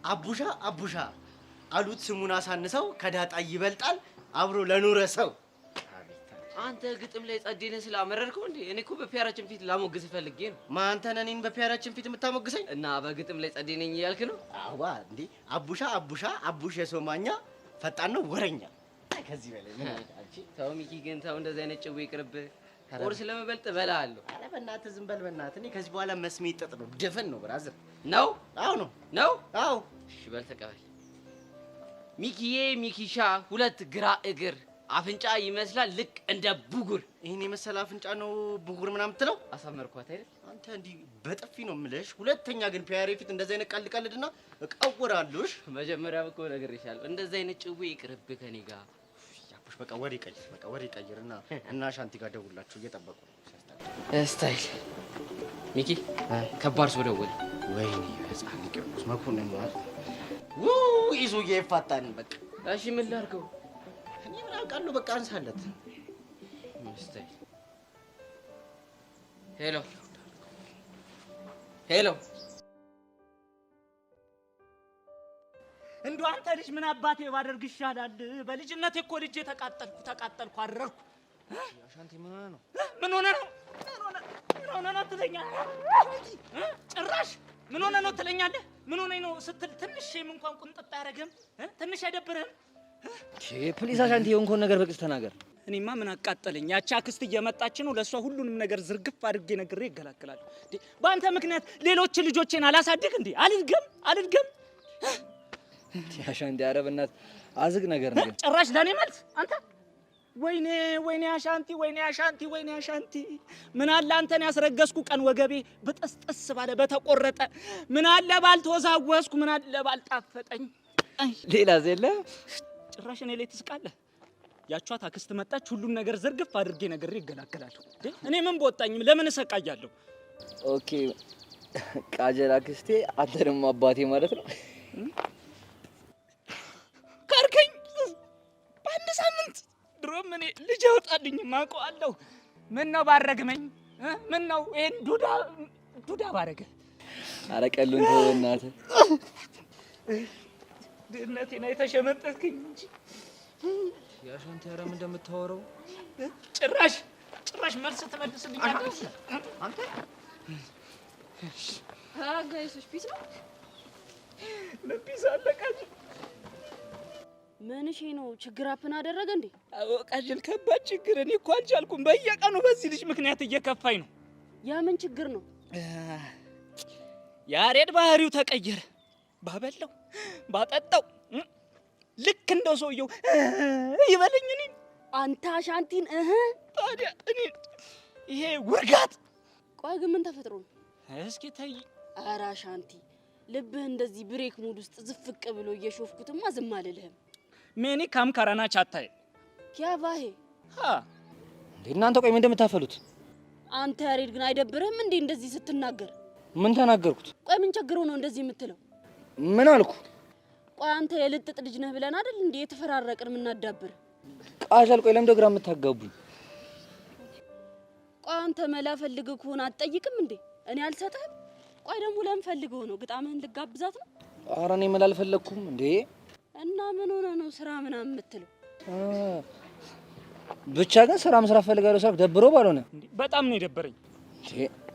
አቡሻ አሉት ስሙን አሳንሰው ከዳጣ ይበልጣል አብሮ ለኖረ ሰው። አንተ ግጥም ላይ ጸዴነ ስላመረርከው እንዴ? እኔ እኮ በፒያራችን ፊት ላሞግስ ፈልጌ ነው። ማንተ ነኝ በፒያራችን ፊት የምታሞግሰኝ? እና በግጥም ላይ ጸዴነኝ እያልክ ነው? አዋ እንዴ አቡሻ የሶማኛ ፈጣን ነው ወረኛ። ከዚህ በላይ ምን አንቺ? ተው ሚኪ ግን ተው፣ እንደዚህ አይነት ጭዌ ይቅርብህ። ቁርስ ለመበልጥ እበላለሁ። ኧረ በእናትህ ዝም በል በእናትህ። እኔ ከዚህ በኋላ መስሜ ጥጥ ነው ድፍን ነው ብራዘር። ነው? አዎ ነው። አዎ። እሺ በል ተቀበል። ሚኪዬ ሚኪሻ ሁለት ግራ እግር አፍንጫ ይመስላል ልክ እንደ ቡጉር። ይሄን የመሰለ አፍንጫ ነው ቡጉር ምናምን ትለው? አሳመርኳት አይደል? አንተ እንዲህ በጥፊ ነው የምልሽ። ሁለተኛ ግን ፒያሬ ፊት እንደዚህ አይነት ቀልድና እቀውራለሁሽ። መጀመሪያም እኮ ነግሬሻለሁ፣ እንደዚህ አይነት ጭዌ ይቅርብህ ከኔ ጋር። ያፑሽ በቃ ወሬ ቀይርና እና ሻንቲ ጋር ደውላችሁ እየጠበቁ ነው። ስታይል ሚኪ ከባድ ሰው ደወለ። ወይኔ ህፃን ልጅ መኮንን ነው ይዞ እየፋታን በቃ። እሺ ምን ላድርገው? እኔ ምን አውቃለሁ። በቃ አንሳለት። ስታይል ሄሎ እንደው አንተ ልጅ ምን አባቴ ባደርግ ይሻላል? በልጅነቴ እኮ ልጄ ተቃጠልኩ አረርኩ። ሻንቲ ምን ሆነ ነው? ምን ሆነ ነው ትለኛለህ? ጭራሽ ምን ሆነ ነው ትለኛለህ? ምን ሆነ ነው ስትል ትንሽም እንኳን ቁንጥጥ አያረግም? ትንሽ አይደብርህም? ፕሊስ ሻንቲ የሆንከውን ነገር በቅስ ተናገር። እኔማ ምን አቃጠለኝ? ያቺ አክስት እየመጣች ነው። ለሷ ሁሉንም ነገር ዝርግፍ አድርጌ ነግሬ ይገላግላል። በአንተ ምክንያት ሌሎች ልጆቼን አላሳድግ እንዴ? አልድገም ሻንቲ ኧረ በእናትህ አዝግ ነገር ነው። ጭራሽ ለኔ መልስ አንተ። ወይኔ አሻንቲ ምን አለ አንተን ያስረገዝኩ ቀን ወገቤ በጠስጠስ ባለ በተቆረጠ፣ ምን አለ ባልተወዛወዝኩ፣ ምን አለ ባልጣፈጠኝ። ሌላ ዘለ ጭራሽ እኔ ላይ ትስቃለህ። ያቿት አክስት መጣች፣ ሁሉን ነገር ዝርግፍ አድርጌ ነግሬ ይገላግላለሁ። እኔ ምን በወጣኝም ለምን እሰቃያለሁ? ኦኬ ቃጀል አክስቴ፣ አንተ ደግሞ አባቴ ማለት ነው። ካርከኝ በአንድ ሳምንት ድሮም እኔ ልጅ ያወጣልኝ ማውቀዋለሁ። ምን ነው ባረግመኝ? ምን ነው ይሄን ዱዳ ባረገ? ኧረ ቀሉን ተው እናትህ። ድህነቴን አይተሸመጠትክኝ እንጂ ያሻንቲ ኧረ ምን እንደምታወራው ጭራሽ መልስ ትመልስልኛለህ አንተ? ጋይሶች ፒስ ነው ለፒስ አለቃች። ምን ነው ችግር አፕን አደረገ እንዴ? አወቃጅል ከባድ ችግር። እኔ እኮ አልቻልኩም። በየቀኑ በዚህ ልጅ ምክንያት እየከፋኝ ነው። ያ ምን ችግር ነው? ያሬድ ባህሪው ተቀየረ። ባበላው ባጠጣው ልክ እንደው ሰውየው ይበለኝ። እኔ አንተ አሻንቲን ታዲያ እኔ ይሄ ውርጋት። ቆይ ግን ምን ተፈጥሮ ነው? እስኪ ተይ። ኧረ አሻንቲ ልብህ እንደዚህ ብሬክ ሙድ ውስጥ ዝፍቅ ብሎ እየሾፍኩትማ ዝም አልልህም። ሜኒ ካም ካራና ቻታይ ያባሄ እንዴ እናንተ ቆይ ምን እንደምታፈሉት? አንተ ያሬድ ግን አይደብርህም እንዴ እንደዚህ ስትናገር? ምን ተናገርኩት? ቆይ ምን ቸግረው ነው እንደዚህ የምትለው? ምን አልኩ? ቆይ አንተ የልጥጥ ልጅ ነህ ብለን አይደል እንዴ የተፈራረቅን ምናዳብር? ቃጀል ቆይ ለምን ግራ የምታጋቡኝ? ቆይ አንተ መላ ፈልገህ ከሆነ አትጠይቅም እንዴ? እኔ አልሰጥህም። ቆይ ደግሞ ለምን ፈልገው ነው? ግጣምህን ልጋብዛት ነው? ኧረ እኔ መላ አልፈለኩም እንዴ። እና ምን ሆነ ነው ስራ ምናምን የምትለው? ብቻ ግን ስራ መስራት ፈልጋለሁ ሳይሆን ደብሮ ባልሆነ በጣም ነው የደበረኝ።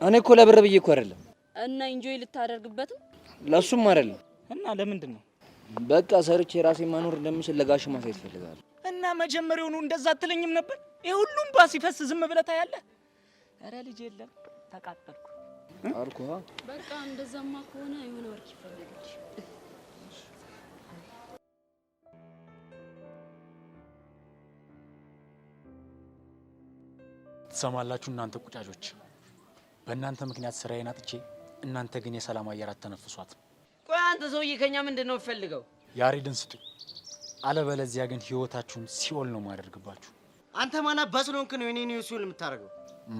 እኔ እኮ ለብር ብዬ እኮ አይደለም። እና ኢንጆይ ልታደርግበት ነው? ለሱም አይደለም። እና ለምንድን ነው? በቃ ሰርቼ ራሴን ማኖር እንደምችል ለጋሽ ማሳየት ፈልጋለሁ። እና መጀመሪያውኑ እንደዛ አትለኝም ነበር? ሁሉም ባሲፈስ ዝም ብለህ ታያለህ። ኧረ ልጅ የለም ተቃጠልኩ አልኩ። በቃ እንደዛማ ከሆነ የሆነ ወርክ ይፈልጋል። ትሰማላችሁ እናንተ ቁጫጮች፣ በእናንተ ምክንያት ስራዬን አጥቼ እናንተ ግን የሰላም አየር አተነፍሷት። ቆይ አንተ ሰውዬ ከኛ ምንድነው ፈልገው? ያሬድን ስጡኝ፣ አለበለዚያ ግን ህይወታችሁን ሲኦል ነው ማደርግባችሁ። አንተ ማን አባስሎንክ ነው እኔ ነው ሲኦል የምታደርገው?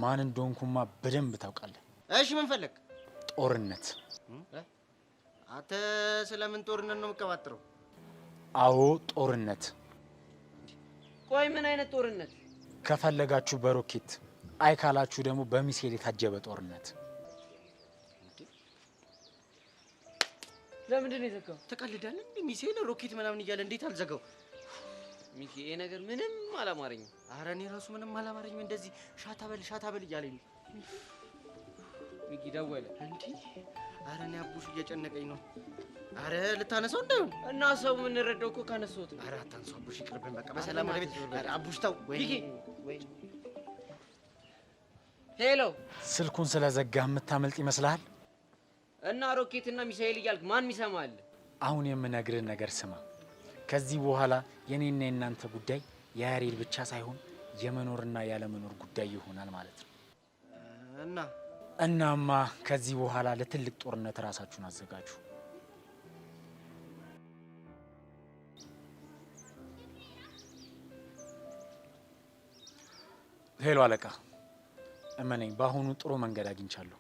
ማን እንደሆንኩማ በደንብ ታውቃለህ። እሺ ምን ፈለክ? ጦርነት። አንተ ስለምን ጦርነት ነው የምትቀባጥረው? አዎ ጦርነት። ቆይ ምን አይነት ጦርነት? ከፈለጋችሁ በሮኬት አይ ካላችሁ ደግሞ በሚሳኤል የታጀበ ጦርነት። ለምንድን ነው የዘጋው? ተቀልዳለህ እንዴ? ሚሳኤል ሮኬት ምናምን እያለ እንዴት አልዘጋው? ሚኪ ይሄ ነገር ምንም አላማረኝም። ኧረ እኔ ራሱ ምንም አላማረኝም። እንደዚህ ሻታበል እያለኝ ነው። ሚኪ ደወለ እንዴ? ኧረ እኔ አቡሽ እየጨነቀኝ ነው። ኧረ ልታነሳው እንዳይሆን እና ሰው የምንረዳው እኮ ካነሳሁት ነው። ኧረ አታንሳው አቡሽ፣ ይቅርብን በቃ በሰላም ወደ ቤት። ኧረ አቡሽ ተው። ሚኪ ሄሎ፣ ስልኩን ስለዘጋህ የምታመልጥ ይመስልሃል? እና ሮኬትና ሚሳኤል እያልክ ማን ይሰማል? አሁን የምነግርህ ነገር ስማ። ከዚህ በኋላ የኔና የናንተ ጉዳይ የያሬድ ብቻ ሳይሆን የመኖርና ያለመኖር ጉዳይ ይሆናል ማለት ነው። እናማ ከዚህ በኋላ ለትልቅ ጦርነት ራሳችሁን አዘጋጁ። ሄሎ አለቃ፣ እመነኝ በአሁኑ ጥሩ መንገድ አግኝቻለሁ።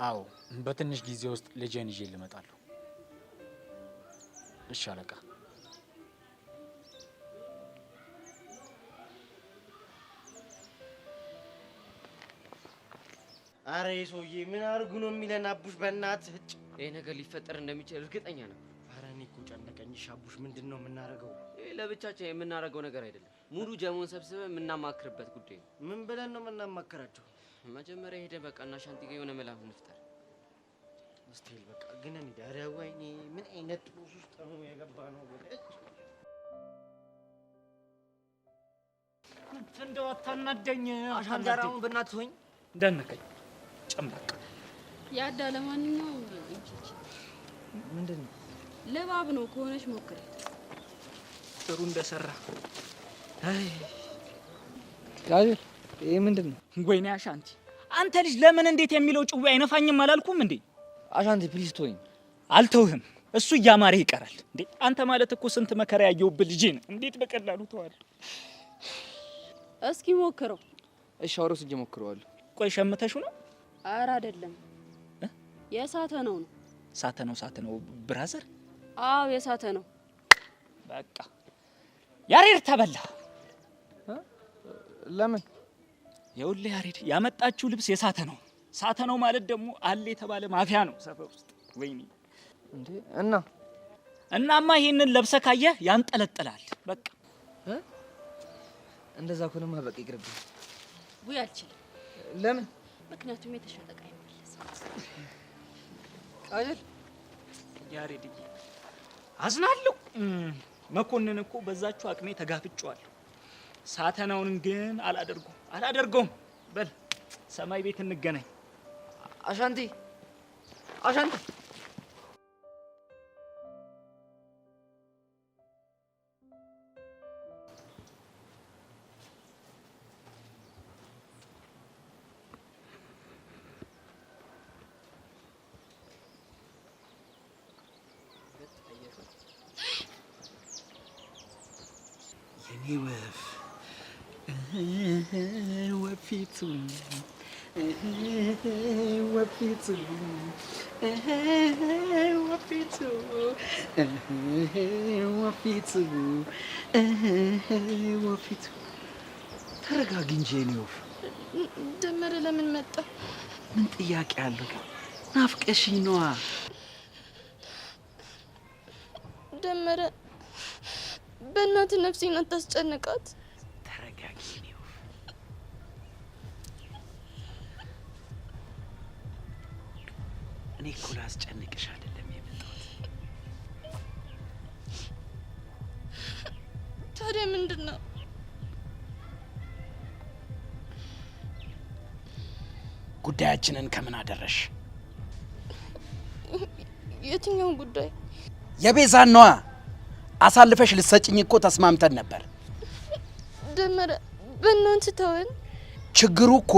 አዎ በትንሽ ጊዜ ውስጥ ልጄን ይዤ ልመጣለሁ። እሺ አለቃ። ኧረ ሰውዬ ምን አድርጉ ነው የሚለን? አቡሽ በእናትህ ይሄ ነገር ሊፈጠር እንደሚችል እርግጠኛ ነው። ኧረ እኔ እኮ ጨነቀኝ። እሺ አቡሽ ምንድን ነው የምናደርገው? ይሄ ለብቻችን የምናደርገው ነገር አይደለም። ሙሉ ጀሞን ሰብስበን የምናማክርበት ጉዳይ ነው። ምን ብለን ነው የምናማክራቸው? መጀመሪያ ሄደን በቃ እና ሻንቲ ጋር የሆነ መላ እንፍጠር። ስቴል በቃ ግን እንደ ኧረ ወይኔ ምን አይነት ጦስ ውስጥ ነው የገባ ነው? እንደው አታናደኝ። አሻንዳራውን በእናትህ ሆኝ ደነቀኝ ጨምበቅ ያዳ ለማንኛውም ምንድን ነው? ለባብ ነው ከሆነች ሞክሪ። ጥሩ እንደሰራ። አይ ጋር ይሄ ምንድን ነው? ወይኔ አሻንቲ፣ አንተ ልጅ ለምን እንዴት የሚለው ጭዌ አይነፋኝም አላልኩም እንዴ? አሻንቲ ፕሊዝ ተወኝ። አልተውህም። እሱ እያማረህ ይቀራል እንዴ? አንተ ማለት እኮ ስንት መከራ ያየውብህ ልጅ ነህ። እንዴት በቀላሉ ተዋለህ? እስኪ ሞክረው። እሺ አውሮስ እጄ ሞክረዋለሁ። ቆይ ሸምተሽው ነው? ኧረ አይደለም፣ የሳተ ነው። ሳተ ነው ብራዘር። አዎ የሳተ ነው። በቃ ያሬድ ተበላ። ለምን? ይኸውልህ ያሬድ ያመጣችው ልብስ የሳተ ነው። ሳተ ነው ማለት ደግሞ አለ የተባለ ማፊያ ነው ሰፈር ውስጥ። ወይኔ እንዴ! እናማ ይሄንን ለብሰህ ካየህ ያንጠለጥላል። በቃ እንደዛ ከሆነማ በቃ ይቅርብኝ። ውይ አልችልም። ለምን? ምክንያቱም የተሸጠ ዕቃ አይመለስም። አይደል ያሬድ አዝናለሁ። መኮንን እኮ በዛችሁ አቅሜ ተጋፍጫለሁ። ሳተናውን ግን አላደርገውም። በል ሰማይ ቤት እንገናኝ። አሻንቲ ወፍ ወፊቱ ወፊቱ ወፊቱ ወፊቱ ወፊቱ ተረጋጊ እንጂ የኔ ወፍ። ደመረ ለምን መጣ? ምን ጥያቄ አለው? ናፍቀሽኝ ነዋ። ደመረ በእናትህ ነፍሴን አታስጨንቃት። ተረጋጊ የኔ ወፍ። እኔ እኮ ላስጨንቅሽ አይደለም የመጣሁት። ታዲያ ምንድን ነው? ጉዳያችንን ከምን አደረሽ? የትኛውን ጉዳይ? የቤዛን ነዋ። አሳልፈሽ ልትሰጭኝ እኮ ተስማምተን ነበር። ደመረ በእናትህ ተወን። ችግሩ እኮ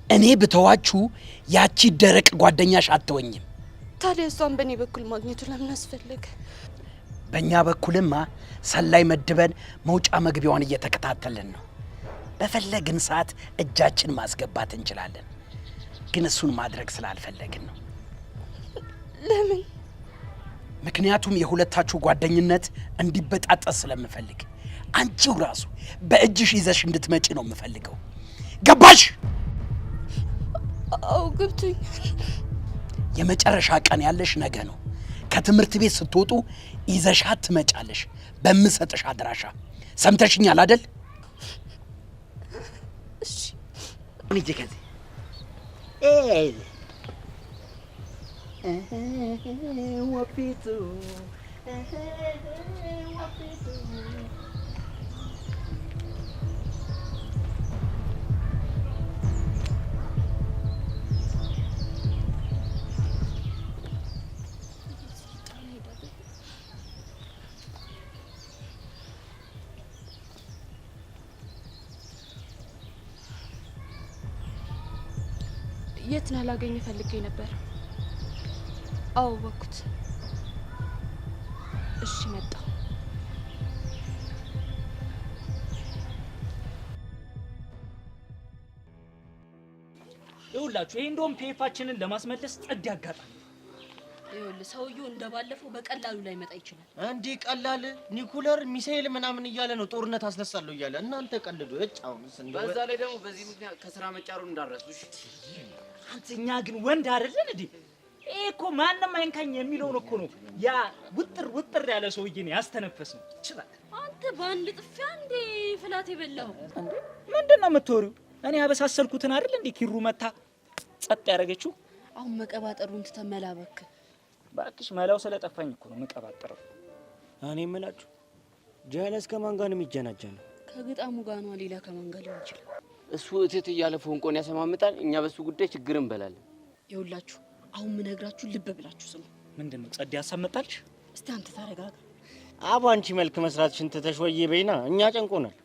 እኔ ብተዋችሁ ያቺ ደረቅ ጓደኛሽ አትወኝም። ታዲያ እሷን በእኔ በኩል ማግኘቱ ለምን አስፈለገ? በእኛ በኩልማ ሰላይ መድበን መውጫ መግቢያዋን እየተከታተልን ነው። በፈለግን ሰዓት እጃችን ማስገባት እንችላለን። ግን እሱን ማድረግ ስላልፈለግን ነው። ለምን? ምክንያቱም የሁለታችሁ ጓደኝነት እንዲበጣጠስ ስለምፈልግ አንቺው ራሱ በእጅሽ ይዘሽ እንድትመጪ ነው የምፈልገው። ገባሽ? አዎ ገብቶኝ። የመጨረሻ ቀን ያለሽ ነገ ነው። ከትምህርት ቤት ስትወጡ ይዘሻት ትመጫለሽ በምሰጥሽ አድራሻ። ሰምተሽኛል አይደል? እሺ እንጂ ከዚህ ወፊቱ የት ነህ? ላገኝ ፈልጌ ነበር። አዎ ወኩት። እሺ መጣሁ። ይኸውላችሁ ይሄ እንደውም ፒኤፋችንን ለማስመለስ ጸድ ያጋጣል። ይኸውልህ ሰውዬው እንደባለፈው በቀላሉ ላይ መጣ ይችላል። እንዲህ ቀላል ኒኩለር ሚሳኤል ምናምን እያለ ነው ጦርነት አስነሳለሁ እያለ እናንተ ቀልዱ እጫውስ እንደው በዛ ላይ ደግሞ በዚህ ምክንያት ከስራ መጫሩን እንዳረሱ። እሺ አንተኛ ግን ወንድ አይደለን እንዴ? ይሄ እኮ ማንንም አይንካኝ የሚለውን እኮ ነው ያ ውጥር ያለ ሰውዬ ነው ያስተነፈሰው። ይችላል አንተ በአንድ ጥፊያ እንዴ ፍላት የበላው እንዴ? ምንድነው የምትወሪው? እኔ ያበሳሰልኩትን አይደል እንዴ ኪሩ መታ ጸጥ ያደረገችው? አሁን መቀባጠሩን ተመላበክ። ባክሽ መላው ስለጠፋኝ እኮ ነው መቀባጠረው። እኔ የምላችሁ ጀለስ ከማን ጋር ነው የሚጀናጀነው? ከግጣሙ ጋር ነው። ሌላ ከማን ጋር ሊሆን ይችላል? እሱ እትት እያለ ፎንቆን ያሰማምጣል። እኛ በሱ ጉዳይ ችግር እንበላለን። ይኸውላችሁ አሁን ምነግራችሁ ልብ ብላችሁ ስሙ። ምንድነው ጸድ ያሰመጣልሽ? እስቲ አንተ ተረጋጋ። አባ አንቺ መልክ መስራትሽን ትተሽ ወዬ በይና፣ እኛ ጨንቆናል።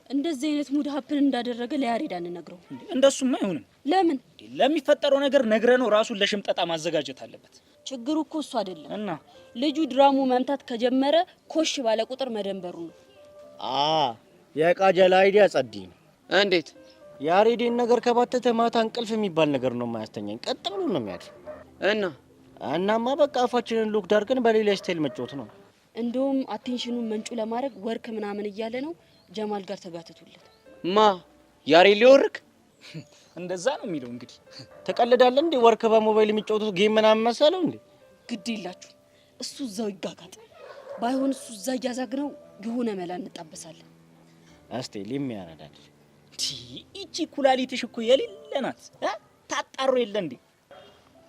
እንደዚህ አይነት ሙድ ሀፕን እንዳደረገ ለያሬድ አንነግረው። እንደሱማ አይሆንም። ለምን? ለሚፈጠረው ነገር ነግረነው ራሱን ለሽምጠጣ ማዘጋጀት አለበት። ችግሩ እኮ እሱ አይደለም እና ልጁ ድራሙ መምታት ከጀመረ ኮሽ ባለ ቁጥር መደንበሩ ነው። የቃጀላ አይዲያ ጸዲ ነው። እንዴት? ያሬድን ነገር ከባተተ ማታ እንቅልፍ የሚባል ነገር ነው የማያስተኛኝ። ቀጥ ብሎ ነው የሚያድር። እናማ በቃ አፋችንን ሎክ ዳርገን በሌላ ስታይል መጫወት ነው። እንደውም አቴንሽኑን መንጩ ለማድረግ ወርክ ምናምን እያለ ነው ጀማል ጋር ተጋተቱለት። ማ ያሬድ ሊወርክ? እንደዛ ነው የሚለው። እንግዲህ ተቀልዳለህ እንዴ? ወርክ በሞባይል የሚጫወቱት ጌም ምናምን መሰለው እንዴ? ግድ ይላችሁ እሱ እዛው ይጋጋጥ። ባይሆን እሱ እዛ እያዛግነው የሆነ መላ እንጣበሳለን። አስቴ ሊሚያራዳል እቺ ኩላሊትሽ እኮ የሌለ ናት። ታጣሩ የለ እንዴ?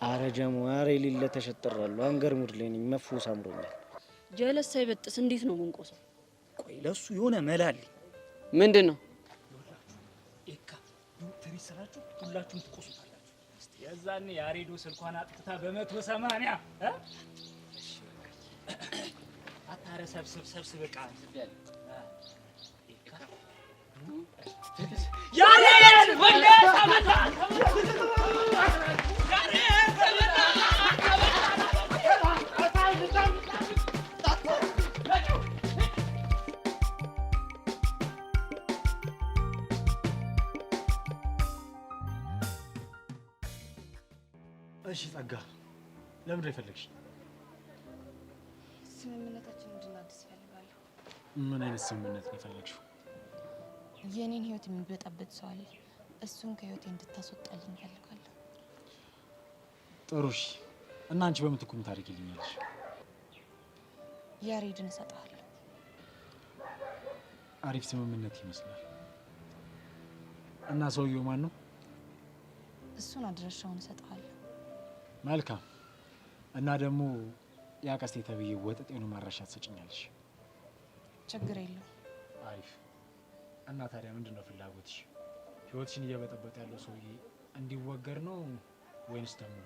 አረ ጀሙ፣ አረ የሌለ ተሸጥራለሁ። አንገር ሙድ ላይ ነኝ። መፍውስ አምሮኛል። ጀለስ ሳይበጥስ እንዴት ነው ምንቆሰው? ቆይ ለሱ የሆነ መላ አለ። ምንድን ነው? ኤካ ዶክተር ይሰራችሁ ሁላችሁም ትቆሱታላችሁ። እስቲ ያዛኔ ያሬዶ ስልኳን አጥፍታ በ180 እሺ በቃ አታረ ሰብስብ በቃ ኤካ ያሬድ ወንደ ተመታ እሺ ጸጋ፣ ለምን ነው የፈለግሽ? ስምምነታችን እንድናድስ እፈልጋለሁ። ምን አይነት ስምምነት ነው የፈለግሽው? የኔን ህይወት የሚበጣበጥ ሰው አለ። እሱን ከህይወቴ እንድታስወጣልኝ እፈልጋለሁ። ጥሩ እሺ። እና አንቺ በምትኩ ምን ታደርጊልኛለሽ? ያሬድን እሰጥሃለሁ። አሪፍ ስምምነት ይመስላል። እና ሰውየው ማን ነው? እሱን አድራሻውን እሰጥሃለሁ። መልካም። እና ደግሞ ያ ቀስቴ ተብዬ ወጥጤኑ ማረሻ ትሰጭኛለሽ? ችግር የለው። አሪፍ። እና ታዲያ ምንድን ነው ፍላጎትሽ? ህይወትሽን እየበጠበጠ ያለው ሰውዬ እንዲወገር ነው ወይንስ ደግሞ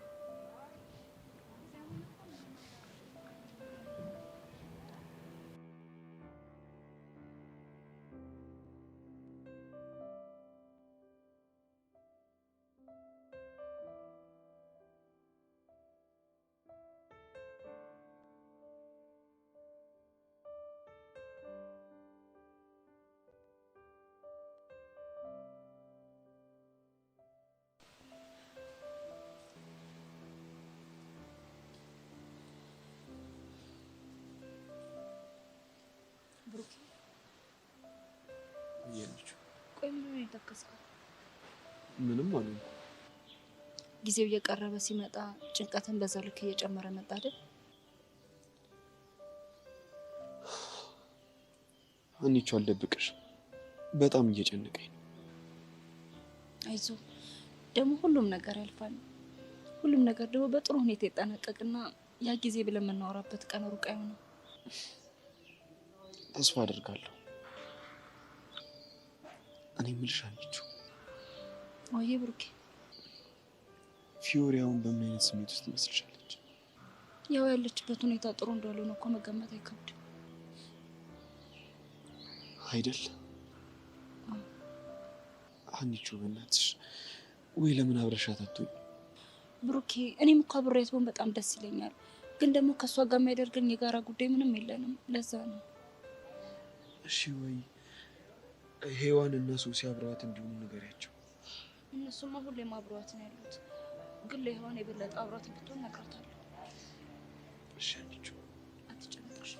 ብሩክ? እየልጅ ቆይ ምን ይተከስከው? ምንም አልሆንኩም። ጊዜው እየቀረበ ሲመጣ ጭንቀትን በዛው ልክ እየጨመረ መጣ አይደል? አንቺ አልደብቅሽ፣ በጣም እየጨነቀኝ ነው። አይዞ፣ ደግሞ ሁሉም ነገር ያልፋል። ሁሉም ነገር ደግሞ በጥሩ ሁኔታ ይጠናቀቅና ያ ጊዜ ብለን የምናወራበት ቀን ሩቅ አይሆንም። ተስፋ አደርጋለሁ። እኔ የምልሽ አንቺ ወይ ብሩኬ፣ ፊዮሪያውን በምን አይነት ስሜት ውስጥ ትመስልሻለች? ያው ያለችበት ሁኔታ ጥሩ እንዳልሆነ እኮ መገመት አይከብድም አይደል? አንቺ በእናትሽ ወይ ለምን አብረሻት አትሆኝ? ብሩኬ፣ እኔም እኮ አብሬያት ብሆን በጣም ደስ ይለኛል። ግን ደግሞ ከሷ ጋር የሚያደርገን የጋራ ጉዳይ ምንም የለንም። ለዛ ነው። እሺ ወይ ሄዋን እና ሶሲ አብረዋት እንዲሆኑ ንገሪያቸው። እነሱማ ሁሌም አብረዋት ነው ያሉት። ግን ለሄዋን የበለጠ አብረዋት እንድትሆን እነግራታለሁ። እሺ አንቺ አትጨነቅሽ።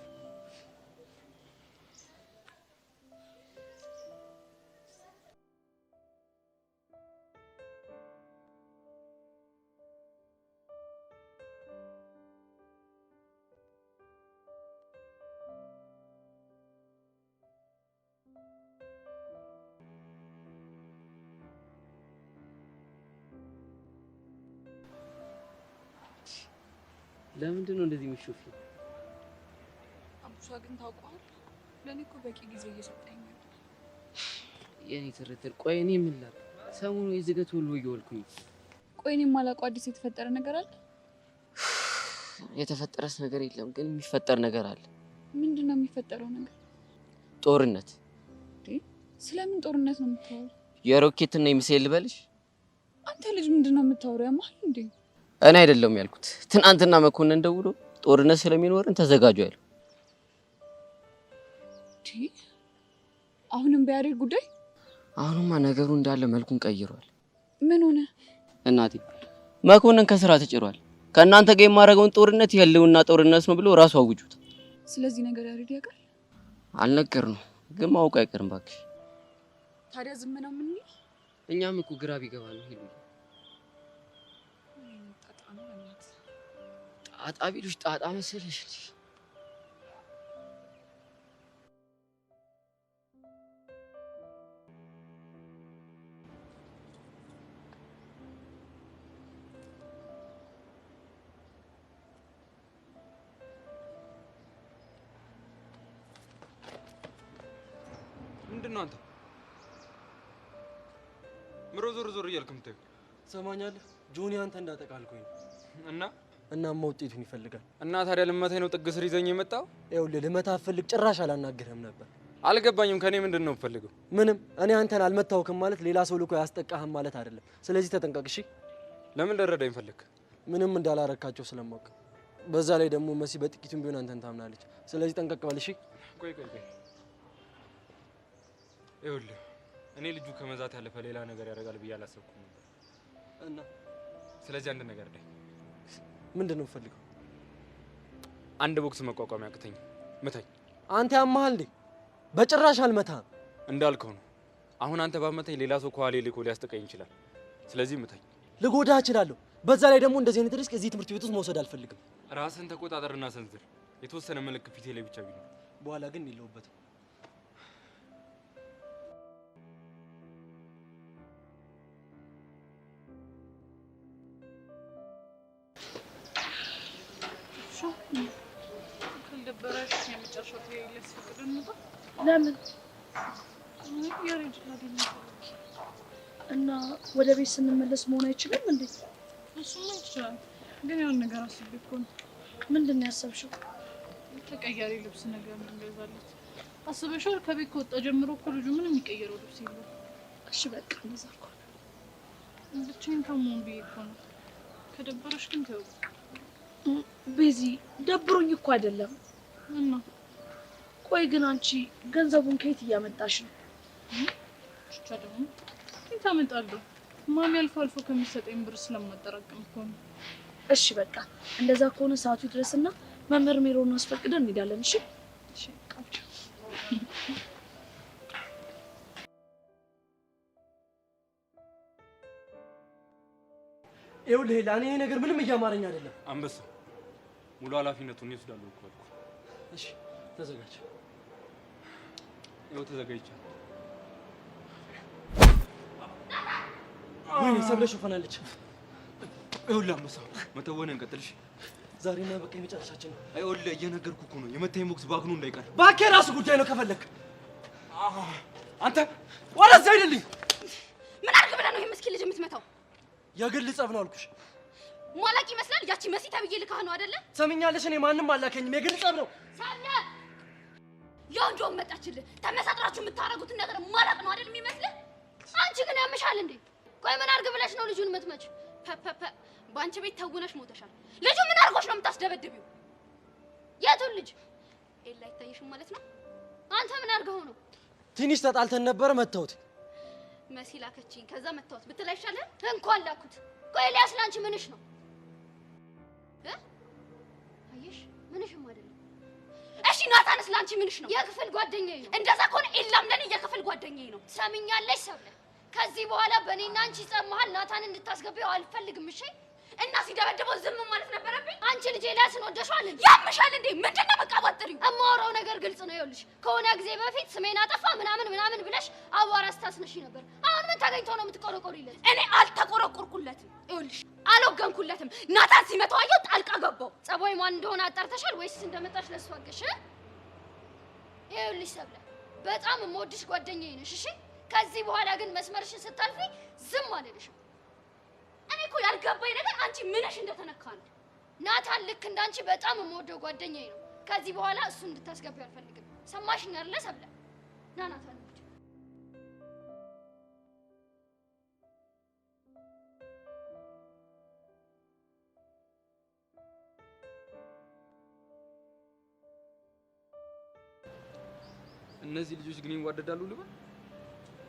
ለምንድን ነው እንደዚህ የምትሾፊው? አቡሻ ግን ታውቀዋል። ለኔ እኮ በቂ ጊዜ እየሰጠኝ ነው። የኔ ትርትር፣ ቆይ እኔ ምን ላድርግ? ሰሞኑን የዝገት ሁሉ እየወልኩኝ። ቆይ እኔ የማላውቀው አዲስ የተፈጠረ ነገር አለ? የተፈጠረስ ነገር የለም፣ ግን የሚፈጠር ነገር አለ። ምንድን ነው የሚፈጠረው ነገር? ጦርነት። ስለምን ጦርነት ነው የምታወራው? የሮኬትና የሚሳኤል ልበልሽ? አንተ ልጅ ምንድን ነው የምታወራው? ያማል እንዴ? እኔ አይደለም ያልኩት። ትናንትና መኮንን ደውሎ ጦርነት ስለሚኖርን ተዘጋጁ ያለው። አሁንም በያሬድ ጉዳይ? አሁንማ ነገሩ እንዳለ መልኩን ቀይሯል። ምን ሆነ? እናቴ መኮንን ከስራ ተጭሯል። ከእናንተ ጋር የማደርገውን ጦርነት የህልውና ጦርነት ነው ብሎ ራሱ አውጁት። ስለዚህ ነገር ያሬድ ያውቃል? አልነገርነው፣ ግን ማውቅ አይቀርም እባክሽ። ታዲያ ዝም ነው ምን? እኛም እኮ ግራ ቢገባ ነው ሄሉ። ጣጣ ቢሉሽ ጣጣ መሰለሽ። ምንድነው አንተ? ምሮ ዞር ዞር እያልክ የምታየው? ሰማኛለህ? ጆኒ አንተ እንዳጠቃልኩኝ እና እናማ ውጤቱን ይፈልጋል። እና ታዲያ ልመታኝ ነው ጥግ ስር ይዘኝ የመጣው? ይኸውልህ ልመታህ ፈልግ ጭራሽ አላናግርህም ነበር። አልገባኝም። ከኔ ምንድን ነው የምፈልገው? ምንም። እኔ አንተን አልመታሁክም ማለት ሌላ ሰው ልኮ ያስጠቃህም ማለት አይደለም። ስለዚህ ተጠንቀቅ እሺ። ለምን ልረዳኝ ፈለክ? ምንም እንዳላረካቸው ስለማውቅ። በዛ ላይ ደግሞ መሲ በጥቂቱም ቢሆን አንተን ታምናለች። ስለዚህ ጠንቀቅ በል እሺ። ቆይ ይኸውልህ እኔ ልጁ ከመዛት ያለፈ ሌላ ነገር ያደርጋል ብዬ አላሰብኩም ነበር። እና ስለዚህ አንድ ነገር ላይ ምንድን ነው የምፈልገው? አንድ ቦክስ መቋቋም ያቅተኝ ምታኝ። አንተ ያማሃል እንዴ? በጭራሽ አልመታህም። እንዳልከው ነው። አሁን አንተ ባመታኝ ሌላ ሰው ከኋላ ልኮ ሊያስጠቃኝ ይችላል። ስለዚህ ምታኝ። ልጎዳህ እችላለሁ። በዛ ላይ ደግሞ እንደዚህ አይነት ሪስክ እዚህ ትምህርት ቤት ውስጥ መውሰድ አልፈልግም። ራስን ተቆጣጠርና ሰንዝር። የተወሰነ መልክ ፊቴ ላይ ብቻ ቢኖር በኋላ ግን የለውበትም። ለምን እና ወደ ቤት ስንመለስ መሆን አይችልም እንዴ? እሱማ ይችላል፣ ግን የሆነ ነገር አስቤ እኮ ነው። ምንድን ነው ያሰብሽው? ተቀያሪ ልብስ ነገር እንገዛለት አስበሻል? ከቤት ከወጣ ጀምሮ እኮ ልጁ ምንም የሚቀየረው ልብስ የለም። እሺ በቃ እንደዛ እኮ ነው። ብቻዬን ከመሆን ብዬ እኮ ነው። ከደበረሽ ግን ተው። ቤዚ ደብሮኝ እኮ አይደለም። እና ቆይ ግን አንቺ ገንዘቡን ከየት እያመጣሽ ነው? ብቻ ደግሞ ከየት አመጣለሁ? ማሚ አልፎ አልፎ ከሚሰጠኝ ብር ስለማጠራቅም እኮ ነው። እሺ በቃ እንደዛ ከሆነ ሰዓቱ ይድረስና መምህር ሜሮን አስፈቅደን እንሄዳለን። እሺ እሺ ቃልቻ ይኸውልህ ሄላ፣ እኔ ይሄ ነገር ምንም እያማረኝ አይደለም። አንበሳ ሙሉ ኃላፊነቱን ይወስዳሉ እኮ አልኩህ። እሺ ተዘጋጅ። ይኸው ተዘጋጅቻለሁ። ወይኔ ሰብለ ሾፈናለች። ይኸውልህ አንበሳ መተወንን ቀጥልሽ። ዛሬና በቃ የመጨረሻችን ነው። ይኸውልህ እየነገርኩህ እኮ ነው የመታኝ ቦክስ ባክኑ እንዳይቀር። እባክህ የራሱ ጉዳይ ነው ከፈለክ። አንተ ወደዛ አይደልኝ። ምን አድርግ ብለህ ነው ይሄ ምስኪን ልጅ የምትመታው? የግል ጸብ ነው አልኩሽ። ሟላቂ ይመስላል። ያቺ መሲ ተብዬ ልካህ ነው አይደለ? ሰምኛለሽ? እኔ ማንም አላከኝም። የግል ጸብ ነው። ሳለ ያንጆም መጣችልህ። ተመሳጥራችሁ የምታረጉትን ነገር ማላቅ ነው አይደል የሚመስልህ? አንቺ ግን ያምሻል እንዴ? ቆይ ምን አድርግ ብለሽ ነው ልጁን የምትመች? ፐፐ በአንቺ ቤት ተውነሽ ሞተሻል። ልጁ ምን አድርጎሽ ነው የምታስደበድቢው? የቱን ልጅ? ኤላ አይታየሽም ማለት ነው? አንተ ምን አድርገው ነው? ትንሽ ተጣልተን ነበር መተውት። መሲ ላከችኝ፣ ከዛ መተውት ብትል አይሻልም? እንኳን ላኩት። ቆይ ኤልያስ ላንቺ ምንሽ ነው? አየሽ ምንሽም አይደለም። እሺ ናታንስ ላንቺ ምንሽ ነው? የክፍል ጓደኛዬ ነው። እንደዛ ከሆነ ኤላም ለኔ የክፍል ጓደኛዬ ነው። ሰምኛለሽ ሰብለ? ከዚህ በኋላ በእኔና አንቺ ጸብ መሀል ናታን እንድታስገቢው አልፈልግም። እሺ እና ሲደበድበው ዝም ማለት ነበረብኝ? አንቺ ልጅ ኤልያስን ወደሽዋል? ያምሻል እንዴ? ምንድነው መቃወጥሪው? እማወራው ነገር ግልጽ ነው። ይኸውልሽ ከሆነ ጊዜ በፊት ስሜን አጠፋ ምናምን ብለሽ አቧራ ስታስነሺ ነበር። አሁን ምን ተገኝቶ ነው የምትቆረቆሪለት? እኔ አልተቆረቆርኩለትም። ይኸውልሽ አልወገንኩለትም። ናታን ሲመታው አየሁ፣ ጣልቃ ገባው። ጸባይ ማን እንደሆነ አጣርተሻል ወይስ እንደመጣሽ ለሱ አገሽ? ይኸውልሽ ሰብለ በጣም የምወድሽ ጓደኛዬ ነሽ። እሺ ከዚህ በኋላ ግን መስመርሽን ስታልፊ ዝም አልልሽም። እኔ እኮ ያልገባኝ ነገር አንቺ ምንሽ እንደተነካ ነው። ናታን ልክ እንዳንቺ በጣም የምወደው ጓደኛዬ ነው። ከዚህ በኋላ እሱን እንድታስገቢ አልፈልግም። ሰማሽኝ አይደለ ሰብለ? ና ናታን እነዚህ ልጆች ግን ይዋደዳሉ ልበል?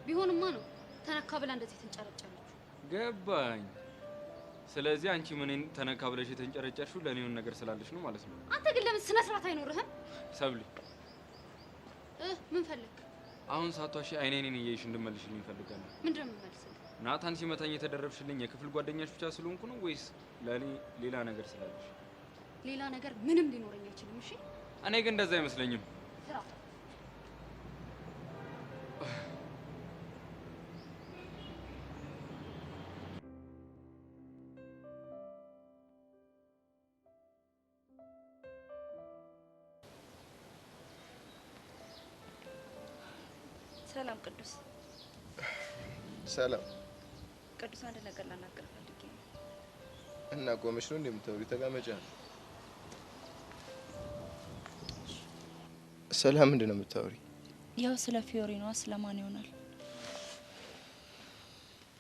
ቢሆንማ ነው ተነካ ብላ እንደዚህ ተንጨረጨረች። ገባኝ። ስለዚህ አንቺ ምንን ተነካ ብለሽ የተንጨረጨርሽው ለኔውን ነገር ስላለሽ ነው ማለት ነው። አንተ ግን ለምን ስነ ስርዓት አይኖርህም? ሰብሊ ምን ፈልግ? አሁን ሳቷሽ አይኔን እየይሽ እንድመልሽልኝ እፈልጋለሁ። ምንድነው የምመልስልህ? ናታን ሲመታኝ የተደረብሽልኝ የክፍል ጓደኛሽ ብቻ ስለሆንኩ ነው ወይስ ለኔ ሌላ ነገር ስላለሽ? ሌላ ነገር ምንም ሊኖረኝ አይችልም። እሺ እኔ ግን እንደዛ አይመስለኝም። ስራ ሰላም ቅዱስ። ሰላም ቅዱስ፣ አንድ ነገር ላናገር ፈልጌ ነው። እና ቆመሽ ነው እንደምታወሪ? ተቀመጫ። ሰላም ምንድን ነው የምታወሪ? ያው ስለ ፊዮሪ ነው። ስለማን ይሆናል?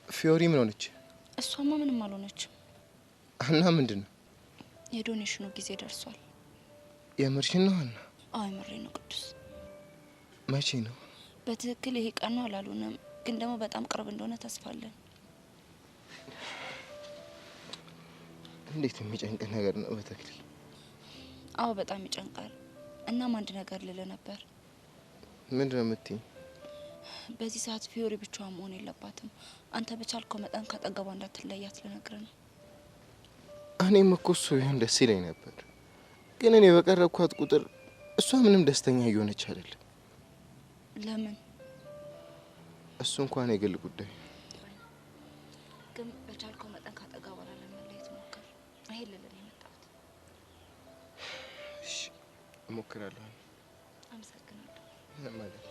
ፊዮሪ ምን ሆነች? እሷማ ምንም አልሆነችም። እና ምንድን ነው? የዶኔሽኑ ጊዜ ደርሷል። የምርሽን ነው? እና አዎ የምሬ ነው ቅዱስ። መቼ ነው? በትክክል ይሄ ቀኑ አላሉንም፣ ግን ደግሞ በጣም ቅርብ እንደሆነ ተስፋ አለን። እንዴት የሚጨንቅ ነገር ነው በተክሊል። አዎ በጣም ይጨንቃል። እናም አንድ ነገር ልልህ ነበር። ምንድን ነው የምትይኝ? በዚህ ሰዓት ፊዮሪ ብቻዋን መሆን የለባትም። አንተ በቻልከው መጠን ካጠገቧ እንዳትለያት ልነግርህ ነው። እኔም እኮ እሱ ቢሆን ደስ ይለኝ ነበር፣ ግን እኔ በቀረብኳት ቁጥር እሷ ምንም ደስተኛ እየሆነች አይደለም። ለምን? እሱ እንኳን የግል ጉዳይ፣ ግን በቻልከው መጠን ካጠገቧ ላለመለየት ሞክር። ይሄ ልልህ ነው የመጣሁት። እሺ እሞክራለሁ። አመሰግናለሁ። ማለት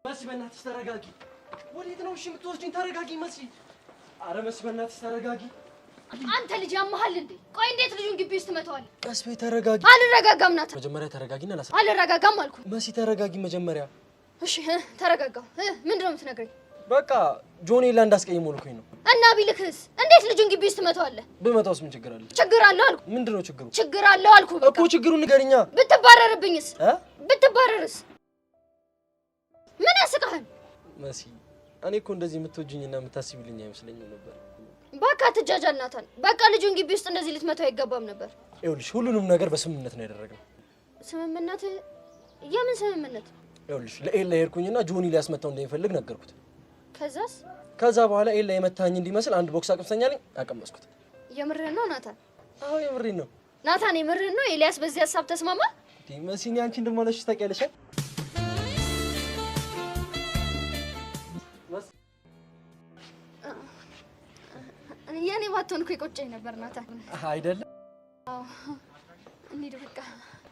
መሲ በእናትሽ ተረጋጊ። ወዴት ነው እሺ የምትወስጂኝ? ተረጋጊ መሲ። አረ መሲ በእናትሽ ተረጋጊ። አንተ ልጅ ያመሃል እንዴ? ቆይ እንዴት ልጁን ግቢ ውስጥ ትመታዋለህ? ቀስ በይ ተረጋጊ። አልረጋጋም ናታ። መጀመሪያ ተረጋጊና ላሳ። አልረጋጋም አልኩ። መሲ ተረጋጊ መጀመሪያ። እሺ ተረጋጋው። ምንድነው የምትነግረኝ? በቃ ጆኔላ እንዳስቀይመው ልኩኝ ነው። እና ቢልክስ እንዴት ልጁን ግቢ ውስጥ ትመታዋለህ? ብመታውስ ምን ችግር አለ? ችግር አለው አልኩ። ምንድነው ችግሩ? ችግር አለው አልኩ። በቃ እኮ ችግሩን ንገሪኛ። ብትባረርብኝስ? ብትባረርስ? ምን ያስቃሃል? መሲ እኔ እኮ እንደዚህ የምትወጂኝና የምታስቢልኝ አይመስለኝም ነበር። በቃ ትጃጃል ናታን። በቃ ልጁን ግቢ ውስጥ እንደዚህ ልትመታው አይገባም ነበር። ይኸውልሽ ሁሉንም ነገር በስምምነት ነው ያደረግነው። ስምምነት? የምን ስምምነት? ይኸውልሽ ለኤላ ሄድኩኝና ጆኒ ሊያስመታው እንደሚፈልግ ነገርኩት። ከዛስ? ከዛ በኋላ ኤላ የመታኝ እንዲመስል አንድ ቦክስ አቅምሰኛለኝ አቀመስኩት። የምርህን ነው ናታን? አዎ የምሬን ነው ናታን፣ የምርህን ነው? ኤልያስ በዚህ ሀሳብ ተስማማ? መሲኒ አንቺ እንደማለሽ ታውቂያለሽ። የኔ ባትሆን እኮ ይቆጨኝ ነበር ናታን። አይደለም? አዎ እንሂድ በቃ።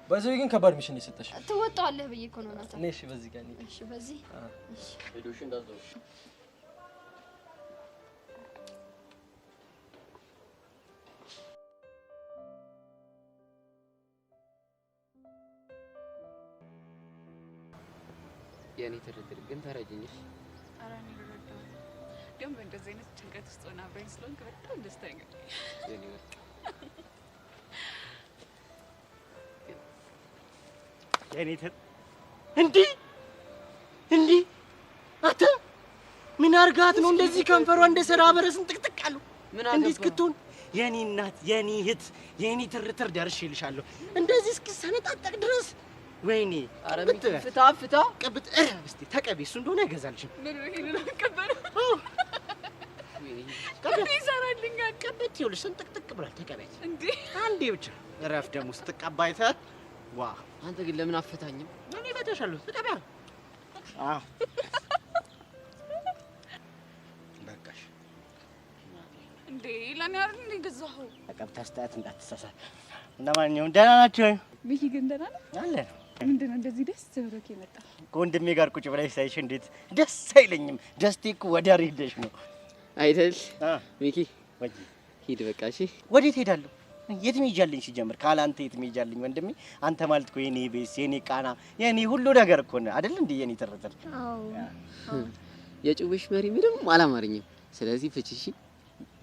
በዚህ ግን ከባድ ሚሽን የሰጠሽ ትወጣዋለህ ብዬ እኮ ነው ናታን። እሺ በዚህ ጋር ነኝ። እሺ በዚህ እሺ ሄዶሽ እንዳዘው የኔ ትርትር ግን ተረጅኝሽ። ኧረ እኔ ልረዳው ግን በእንደዚህ አይነት ጭንቀት ውስጥ ሆና አብረኝ ስለሆንክ በጣም ደስተኛ ነኝ። የኔ ወርቅ የኔ እንዴ አተ ምን አርጋት ነው እንደዚህ ከንፈሯ እንደ ሰራበረ ስንጥቅጥቅ አለው? እንዴ እስክትሆን የኔ እናት፣ የኔ እህት፣ የኔ ትርትር ደርሼልሻለሁ እንደዚህ እስኪሰነጣጠቅ ድረስ። ወይኔ ቀብጥ ፍታ ቀብጥ እስቲ ተቀቢ። እሱ እንደሆነ አይገዛልሽም። ምን ነው ከበረ ቀብጥ ይሰራልኛል። ቀብጥ ይኸውልሽ ስንጥቅጥቅ ብሏል። ተቀበይ እንዴ አንዴ ብቻ እረፍ። ደግሞ ስትቀባይታት ዋ አንተ ግን ለምን አፈታኝም? እኔ በተሻለሁ ተቀበያ። አዎ በቃሽ። እንዴ ለኔ አይደል እንዴ ገዛኸው? ተቀብታ ስታት እንዳትሳሳት። ለማንኛውም ደህና ናችሁ? ሚኪ ግን ደህና ነው አለ። ምንድነው እንደዚህ ደስ ብሎክ የመጣ? ከወንድሜ ጋር ቁጭ ብለሽ ሳይሽ እንዴት ደስ አይለኝም? ደስቴ እኮ ወዳር ሄደሽ ነው አይደል? ሚኪ ሂድ በቃ። እሺ ወዴት ሄዳለሁ? የት ሄጃለኝ? ሲጀምር ካላንተ የት ሄጃለኝ? ወንድሜ አንተ ማለት እኮ የኔ ቤስ፣ የኔ ቃና፣ የኔ ሁሉ ነገር እኮ ነው አይደል እንዴ? የኔ ትርትር። አዎ የጭውሽ መሪ ምንም አላማረኝም። ስለዚህ ፍቺ። እሺ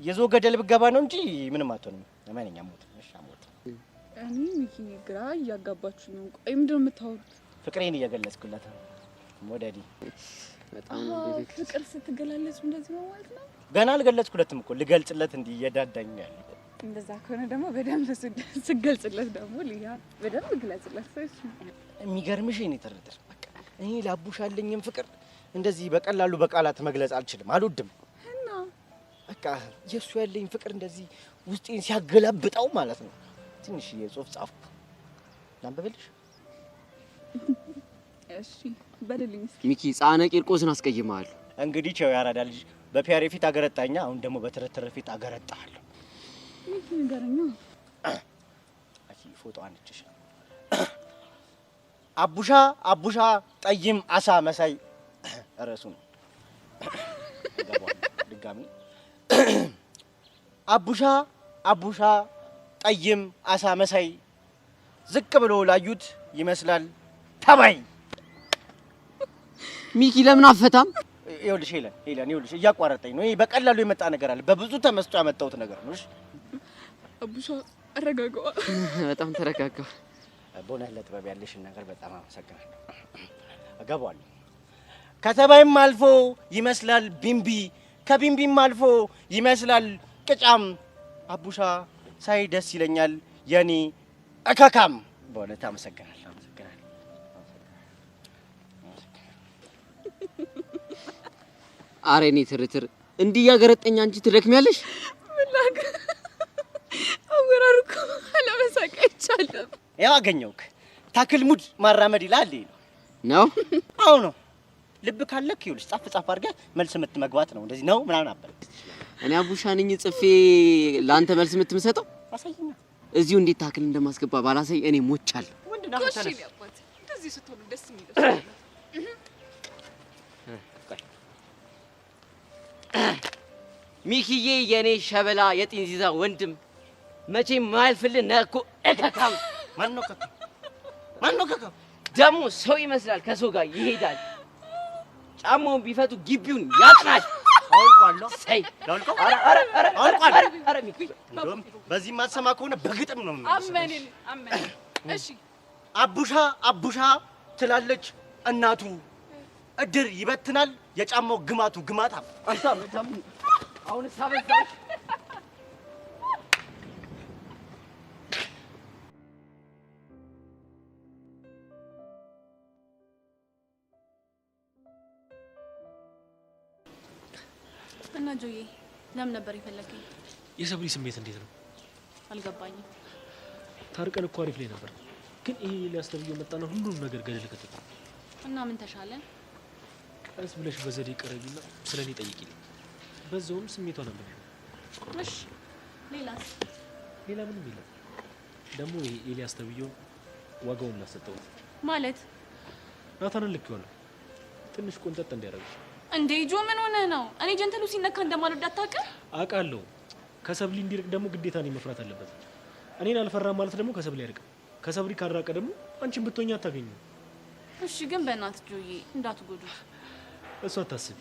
የዞ ገደል ብገባ ነው እንጂ ምንም አትሆንም። ለማንኛውም ሞት ሞት እኔ ሚኪ ግራ እያጋባችሁ ነው። ቆይ ምንድነው የምታወሩት? ፍቅሬን እየገለጽኩለት ነው። ሞዳዲ በጣም ፍቅር ስትገላለጹ እንደዚህ ነው ማለት ነው? ገና አልገለጽኩለትም እኮ ልገልጽለት እንዲህ እየዳዳኝ ያለ። እንደዛ ከሆነ ደግሞ በደንብ ስገልጽለት ደግሞ ሊያ በደንብ ግለጽለት። እሺ የሚገርምሽ የኔ ትርትር በቃ እኔ ላቡሽ ያለኝም ፍቅር እንደዚህ በቀላሉ በቃላት መግለጽ አልችልም፣ አልወድም። እና በቃ የሱ ያለኝ ፍቅር እንደዚህ ውስጤን ሲያገላብጠው ማለት ነው። ትንሽ የጽሁፍ ጻፍኩ ላንብብልሽ? እሺ በልልኝ እስኪ። ሚኪ ጻነ ቂርቆስን አስቀይመሃል። እንግዲህ ቸው ያራዳ ልጅ በፒያሬ ፊት አገረጣኛ፣ አሁን ደግሞ በትርትር ፊት አገረጣለሁ። ሚኪ ንገረኛ። አቺ ፎቶ አንቺሽ አቡሻ ጠይም አሳ መሳይ እረሱ ነው ድጋሚ አቡሻ ጠይም አሳ መሳይ ዝቅ ብሎ ላዩት ይመስላል ተባይ። ሚኪ ለምን አፈታም? ይኸውልሽ ሄለን ይኸውልሽ እያቋረጠኝ ነው። ይሄ በቀላሉ የመጣ ነገር አለ፣ በብዙ ተመስጦ ያመጣሁት ነገር ነው። እሺ አቡሻ አረጋጋው። በጣም ተረጋጋ። ቦነህ ለጥበብ ያለሽን ነገር በጣም አመሰግናለሁ። እገባለሁ። ከተባይም አልፎ ይመስላል ቢምቢ፣ ከቢምቢም አልፎ ይመስላል ቅጫም። አቡሻ ሳይ ደስ ይለኛል የኔ እከካም። በእውነት አመሰግናለሁ። አረ እኔ ትርትር እንዲህ ያገረጠኝ አንቺ ትደክሚያለሽ። ምን ላግ አወራርኩ አለመሳቅ አይቻልም። ያው አገኘውክ ታክል ሙድ ማራመድ ይላል ነው። አዎ ነው። ልብ ካለክ ይኸውልሽ ጻፍ አድርገህ መልስ የምትመግባት ነው። እንደዚህ ነው ምናምን አበል። እኔ አቡሻ ነኝ ጽፌ ለአንተ መልስ የምትሰጠው? አሳይና እዚሁ እንዴት ታክል እንደማስገባ ባላሳይ እኔ ሞቻለሁ። ወንድና ኮሽ ይያባት እንደዚህ ስትሆኑ ደስ የሚለው ሚኪዬ የኔ ሸበላ የጢንዚዛ ወንድም መቼም ማያልፍልህ ነህ እኮ እከካም። ማነው ከካም? ደግሞ ሰው ይመስላል ከሰው ጋር ይሄዳል። ጫማውን ቢፈቱ ግቢውን ያጥራል። አውልቋለሁ። ሳይ ላውልቀው? አውልቋለሁ። ኧረ ሚኪ እንደውም በዚህ ማትሰማ ከሆነ በግጥም ነው አመንን። እሺ አቡሻ ትላለች እናቱ፣ እድር ይበትናል የጫማው ግማቱ ግማታ አንተ አሁን ሳበዛሽ እና ጆዬ ለምን ነበር የፈለከኝ? የሰብሊ ስሜት እንዴት ነው? አልገባኝም። ታርቀን እኮ አሪፍ ላይ ነበር፣ ግን ይሄ ሊያስተብየው መጣና ሁሉንም ነገር ገደል ከተተ። እና ምን ተሻለን? ቀስ ብለሽ በዘዴ ቀረቢና ስለኔ ጠይቂልኝ፣ በዛውም ስሜቷ ነበር። እሺ ሌላስ? ሌላ ምንም የለም። ደግሞ ይሄ ኤልያስ ተብየው ዋጋውን ላሰጠው ማለት ናታንን ልክ ይሆናል። ትንሽ ቆንጠጥ እንዲያደርግሽ እንዴ ጆ ምን ሆነ ነው? እኔ ጀንተሉ ሲነካ እንደማልወድ አታውቅም? አውቃለሁ። ከሰብሊ እንዲርቅ ደግሞ ግዴታ ነው መፍራት አለበት። እኔን አልፈራም ማለት ደግሞ ከሰብሊ አይርቅም። ከሰብሊ ካራቀ ደግሞ አንቺን ብትሆኛ አታገኙ። እሺ ግን በእናት ጆዬ እንዳትጎዱት። እሱ አታስቢ።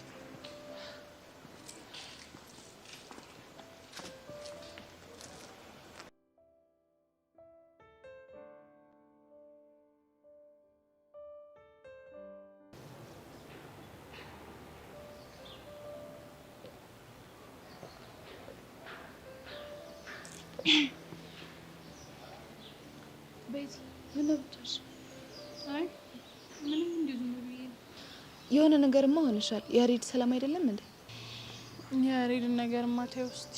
ቤት ምን ነበር? አይ ምንም እንደዚህ ነው ብዬ የሆነ ነገርማ ሆነሻል። ያሬድ ሰላም አይደለም እንዴ? ያሬድን ነገርማ ተይው እስቲ።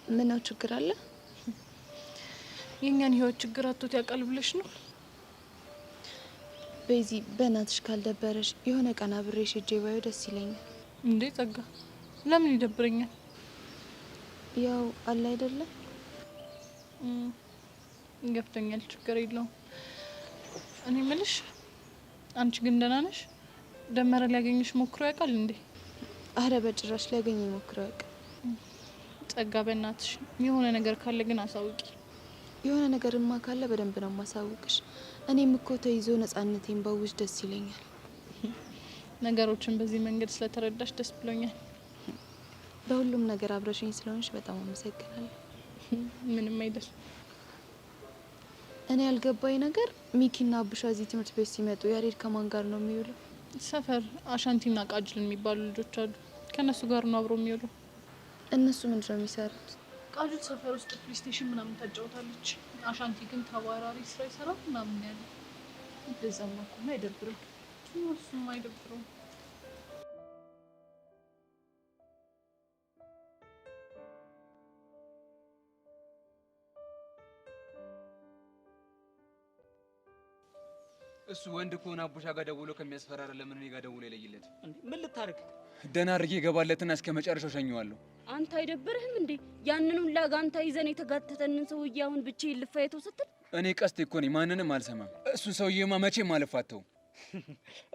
ምን ነው ችግር አለ? የኛን ህይወት ችግር አጥቶት ያውቃል ብለሽ ነው? ቤዚ በእናትሽ ካልደበረሽ የሆነ ቀን አብሬሽ ሄጄ ባየው ደስ ይለኛል። እንዴ ጸጋ፣ ለምን ይደብረኛል? ያው አለ አይደለም ገብቶኛል። ችግር የለውም። እኔ የምልሽ አንቺ ግን ደህና ነሽ? ደመረ ሊያገኝሽ ሞክሮ ያውቃል እንዴ? አረ በጭራሽ ሊያገኘኝ ሞክሮ ያውቃል። ጸጋ በእናትሽ የሆነ ነገር ካለ ግን አሳውቂ። የሆነ ነገርማ ካለ በደንብ ነው ማሳውቅሽ። እኔም እኮ ተይዞ ነጻነቴን ባውጅ ደስ ይለኛል። ነገሮችን በዚህ መንገድ ስለተረዳሽ ደስ ብሎኛል። በሁሉም ነገር አብረሽኝ ስለሆንሽ በጣም አመሰግናለሁ። ምንም አይደል። እኔ ያልገባኝ ነገር ሚኪና አቡሻ እዚህ ትምህርት ቤት ሲመጡ ያሬድ ከማን ጋር ነው የሚውለው? ሰፈር አሻንቲና ቃጅል የሚባሉ ልጆች አሉ። ከነሱ ጋር ነው አብሮ የሚውለው። እነሱ ምንድን ነው የሚሰሩት? ቃጅል ሰፈር ውስጥ ፕሌይስቴሽን ምናምን ታጫውታለች። አሻንቲ ግን ተባራሪ ስራ ይሰራል ምናምን ያለ። እንደዛማ እኮ አይደብርም? እሱም አይደብረውም። እሱ ወንድ ከሆነ አቡሻ ጋር ደውሎ ከሚያስፈራራ ለምን እኔ ጋር ደውሎ ይለይለት? ምን ልታርግ? ደህና አድርጌ እገባለትና እስከ መጨረሻው ሸኘዋለሁ። አንተ አይደብርህም እንዴ? ያንኑ ላጋንታ ይዘን የተጋተተንን ሰውዬ አሁን ብቻዬን ልፋየተው ስትል? እኔ ቀስቴ እኮ ነኝ፣ ማንንም አልሰማም። እሱን ሰውዬማ መቼም አልፋተውም።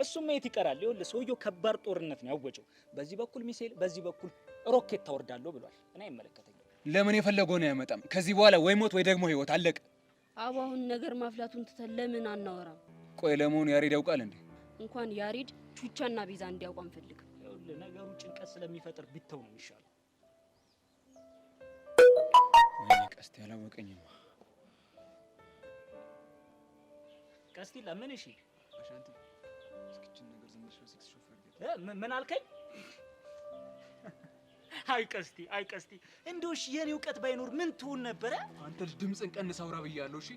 እሱም የት ይቀራል? ይኸውልህ ሰውዬው ከባድ ጦርነት ነው ያወጀው። በዚህ በኩል ሚሳኤል፣ በዚህ በኩል ሮኬት ታወርዳለሁ ብሏል። እኔ አይመለከተኝም። ለምን የፈለገውን አያመጣም። ከዚህ በኋላ ወይ ሞት ወይ ደግሞ ህይወት፣ አለቀ። አሁን ነገር ማፍላቱን ትተን ለምን አናወራም? ቆይ ለመሆኑ ያሬድ ያውቃል እንዴ? እንኳን ያሬድ ቹቻና ቤዛ እንዲያውቁ አንፈልግም። ይኸውልህ ነገሩ ጭንቀት ስለሚፈጥር ቢተው ነው የሚሻለው። ወይኔ ቀስቴ አላወቀኝም። ቀስቴ ለምን? እሺ አሻንቲ እስኪችን ነገር ዝም ብለሽ በስልክ ሾፈር ምን አልከኝ? አይ ቀስቴ፣ አይ ቀስቴ፣ እንደው እሺ የኔ እውቀት ባይኖር ምን ትሆን ነበረ? አንተ ልጅ ድምፅን ቀንስ አውራ ብያለሁ። እሺ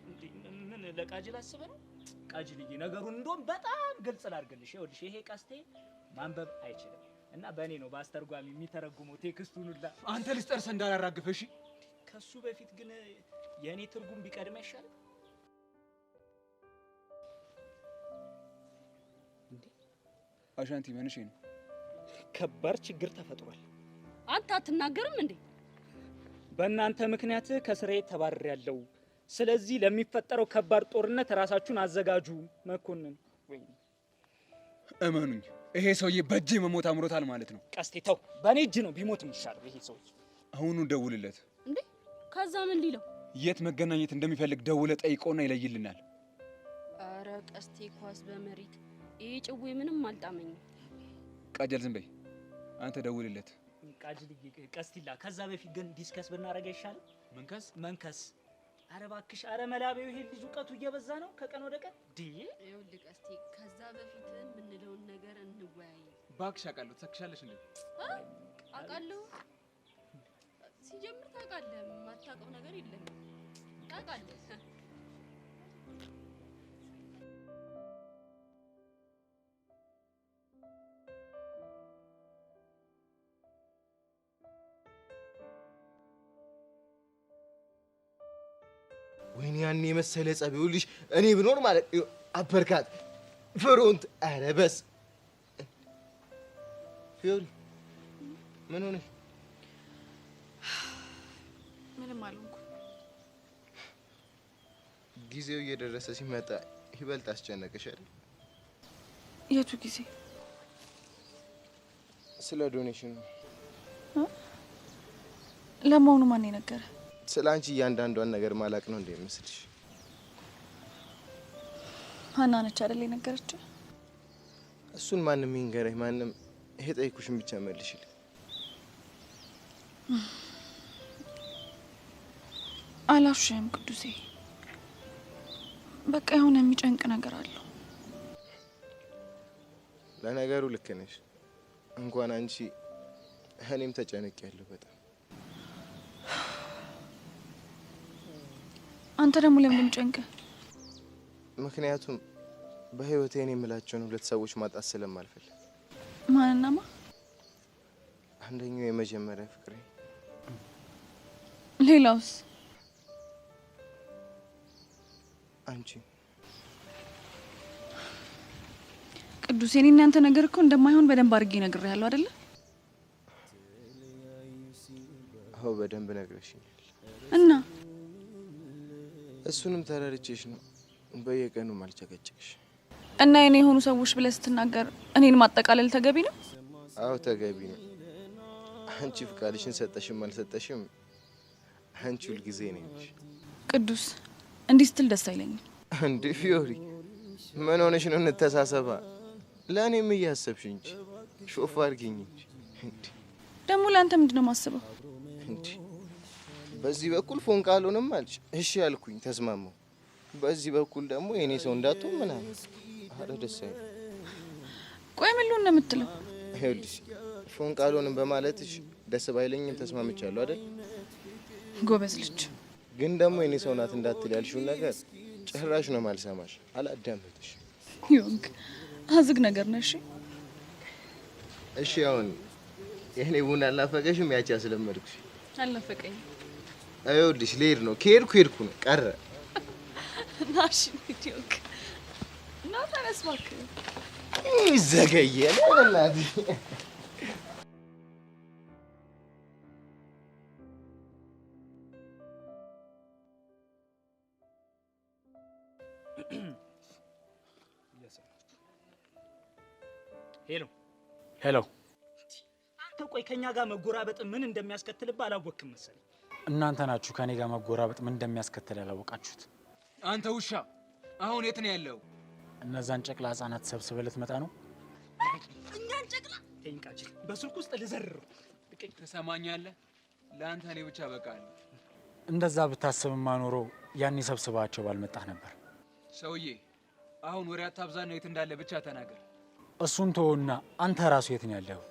ምን ለቃጅል አስበህ ነው? ቃጅልዬ ነገሩን እንደውም በጣም ግልጽ ላድርግልሽ። ይኸውልሽ ይሄ ቀስቴ ማንበብ አይችልም እና በእኔ ነው በአስተርጓሚ የሚተረጉመው ቴክስቱን ሁላ። አንተ ልጅ ጠርሰ እንዳላራግፍ እሺ። ከሱ በፊት ግን የእኔ ትርጉም ቢቀድም አይሻልም? አሻንቲ መንሽ ነው። ከባድ ችግር ተፈጥሯል። አንተ አትናገርም እንዴ? በእናንተ ምክንያት ከስራዬ ተባርሬያለሁ። ስለዚህ ለሚፈጠረው ከባድ ጦርነት ራሳችሁን አዘጋጁ። መኮንን ወይ እመኑኝ፣ ይሄ ሰውዬ በእጄ መሞት አምሮታል ማለት ነው። ቀስቴ ተው፣ በእኔ እጅ ነው ቢሞት የሚሻለው ይሄ ሰውዬ። አሁኑ ደውልለት እንዴ። ከዛ ምን ሊለው? የት መገናኘት እንደሚፈልግ ደውለ ጠይቆና ይለይልናል። አረ ቀስቴ ኳስ በመሬት ይሄ ጭዌ ምንም አልጣመኝም። ቃጀል ዝም በይ አንተ ደውልለት። ቃጅል ቀስቲላ፣ ከዛ በፊት ግን ዲስከስ ብናረጋ ይሻላል። መንከስ አረ እባክሽ፣ አረ መላቤው ይሄ ልጅ እውቀቱ እየበዛ ነው ከቀን ወደ ቀን። ይኸውልህ ቀስቴ፣ ከዛ በፊት የምንለውን ነገር እንወያይ። እባክሽ አውቃለሁ። ትሰክሻለሽ እንዴ? አውቃለሁ። ሲጀምር ታውቃለህ፣ የማታውቀው ነገር የለም። ታውቃለህ። ወይኔ ያን የመሰለ ጸብ ይኸውልሽ፣ እኔ ብኖር ማለት አበርካት ፍሮንት። ኧረ በስ ፊዮሪ ምን ሆነሽ? ምንም አልሆንኩም። ጊዜው እየደረሰ ሲመጣ ይበልጥ አስጨነቀሽ አይደል? የቱ ጊዜ? ስለ ዶኔሽን ነው። ለመሆኑ ማን የነገረ? ስለ አንቺ እያንዳንዷን ነገር ማላቅ ነው እንደ ይመስልሽ? ሀና ነች አይደል የነገረች? እሱን ማንም ይንገረኝ ማንም፣ ይሄ ጠይኩሽን ብቻ መልሽልኝ። አላፍሽም ቅዱሴ፣ በቃ የሆነ የሚጨንቅ ነገር አለው። ለነገሩ ልክ ነሽ። እንኳን አንቺ እኔም ተጨነቅያለሁ በጣም። አንተ ደግሞ ለምን ጨንቀ? ምክንያቱም በህይወቴ እኔ የምላቸውን ሁለት ሰዎች ማጣት ስለማልፈልግ። ማንና ማ? አንደኛው የመጀመሪያ ፍቅሬ፣ ሌላውስ? አንቺ። ቅዱሴ፣ እኔ እናንተ ነገር እኮ እንደማይሆን በደንብ አድርጌ ነግሬያለሁ አይደለ? አዎ በደንብ ነግረሽኛል። እና እሱንም ተረድቼሽ ነው በየቀኑ ማልጨቀጭቅሽ። እና የኔ የሆኑ ሰዎች ብለህ ስትናገር እኔን ማጠቃለል ተገቢ ነው? አዎ ተገቢ ነው። አንቺ ፍቃድሽን ሰጠሽም አልሰጠሽም አንቺ ሁልጊዜ ነሽ። ቅዱስ፣ እንዲህ ስትል ደስ አይለኝም። እንዴ ፊዮሪ ምን ሆነሽ ነው? እንተሳሰባ። ለእኔም እያሰብሽ እንጂ ሾፍ አድርጊኝ እንጂ። ደግሞ ለአንተ ምንድን ነው የማስበው? እንጂ በዚህ በኩል ፎን ካልሆነም አልሽ፣ እሺ ያልኩኝ ተስማማው። በዚህ በኩል ደግሞ የኔ ሰው እንዳትሆን ምናምን። አረ ደስ አይልም። ቆይ ምን ልሁን ነው የምትለው? ይኸውልሽ ፎን ካልሆንም በማለትሽ ደስ ባይለኝም ተስማምቻለሁ አይደል? ጎበዝ ልጅ። ግን ደግሞ የኔ ሰው ናት እንዳትል ያልሽውን ነገር ጭራሽ ነው ማልሰማሽ። አላዳምጥሽ። ይወንክ አዝግ ነገር ነሽ። እሺ አሁን የኔ ቡና አልናፈቀሽም? ያቺ አስለመድኩሽ። አልናፈቀኝም። ይኸውልሽ ልሄድ ነው። ከሄድኩ ነው ቀረ። ናሽ ይወንክ እና ተነስ እባክህ። ዘገየ ለእናትሽ። ሄሎ ሄሎ። አንተ ቆይ ከኛ ጋር መጎራበጥ ምን እንደሚያስከትልብህ አላወቅም መሰለኝ። እናንተ ናችሁ ከኔ ጋር መጎራበጥ ምን እንደሚያስከትል ያላወቃችሁት። አንተ ውሻ አሁን የት ነው ያለው? እነዛን ጨቅላ ህጻናት ሰብስበህ ልትመጣ ነው? እኛን ጨቅላ ተንቃጭ በስልክ ውስጥ ልዘርር። ትሰማኛለህ? ለአንተ እኔ ብቻ በቃለሁ። እንደዛ ብታስብማ ኖሮ ያኔ ሰብስባቸው ባልመጣህ ነበር። ሰውዬ አሁን ወሬ አታብዛና የት እንዳለ ብቻ ተናገር። እሱን ተወውና አንተ ራሱ የት ነው ያለኸው?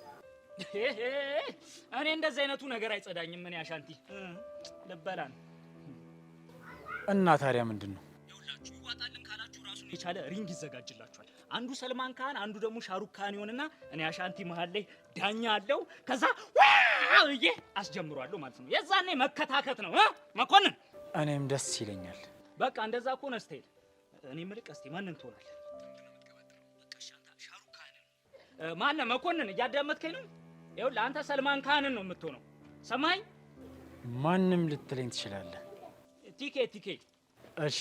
እኔ እንደዚህ አይነቱ ነገር አይጸዳኝም። ምን ያሻንቲ ልበላን እና ታዲያ ምንድን ነው? ይኸውላችሁ ይዋጣልን ካላችሁ ራሱን የቻለ ሪንግ ይዘጋጅላችኋል። አንዱ ሰልማን ካህን፣ አንዱ ደግሞ ሻሩክ ካህን ይሆንና እኔ አሻንቲ መሀል ላይ ዳኛ አለው። ከዛ ዋዬ አስጀምሯለሁ ማለት ነው። የዛኔ መከታከት ነው መኮንን። እኔም ደስ ይለኛል። በቃ እንደዛ ከሆነ ስትሄድ እኔ ምልቅ እስቲ ማንን ትሆናለህ? ማነው መኮንን? እያዳመጥከኝ ነው? ይኸውልህ አንተ ሰልማን ካህንን ነው የምትሆነው። ሰማኝ? ማንም ልትለኝ ትችላለህ። ቲኬ ቲኬ። እሺ፣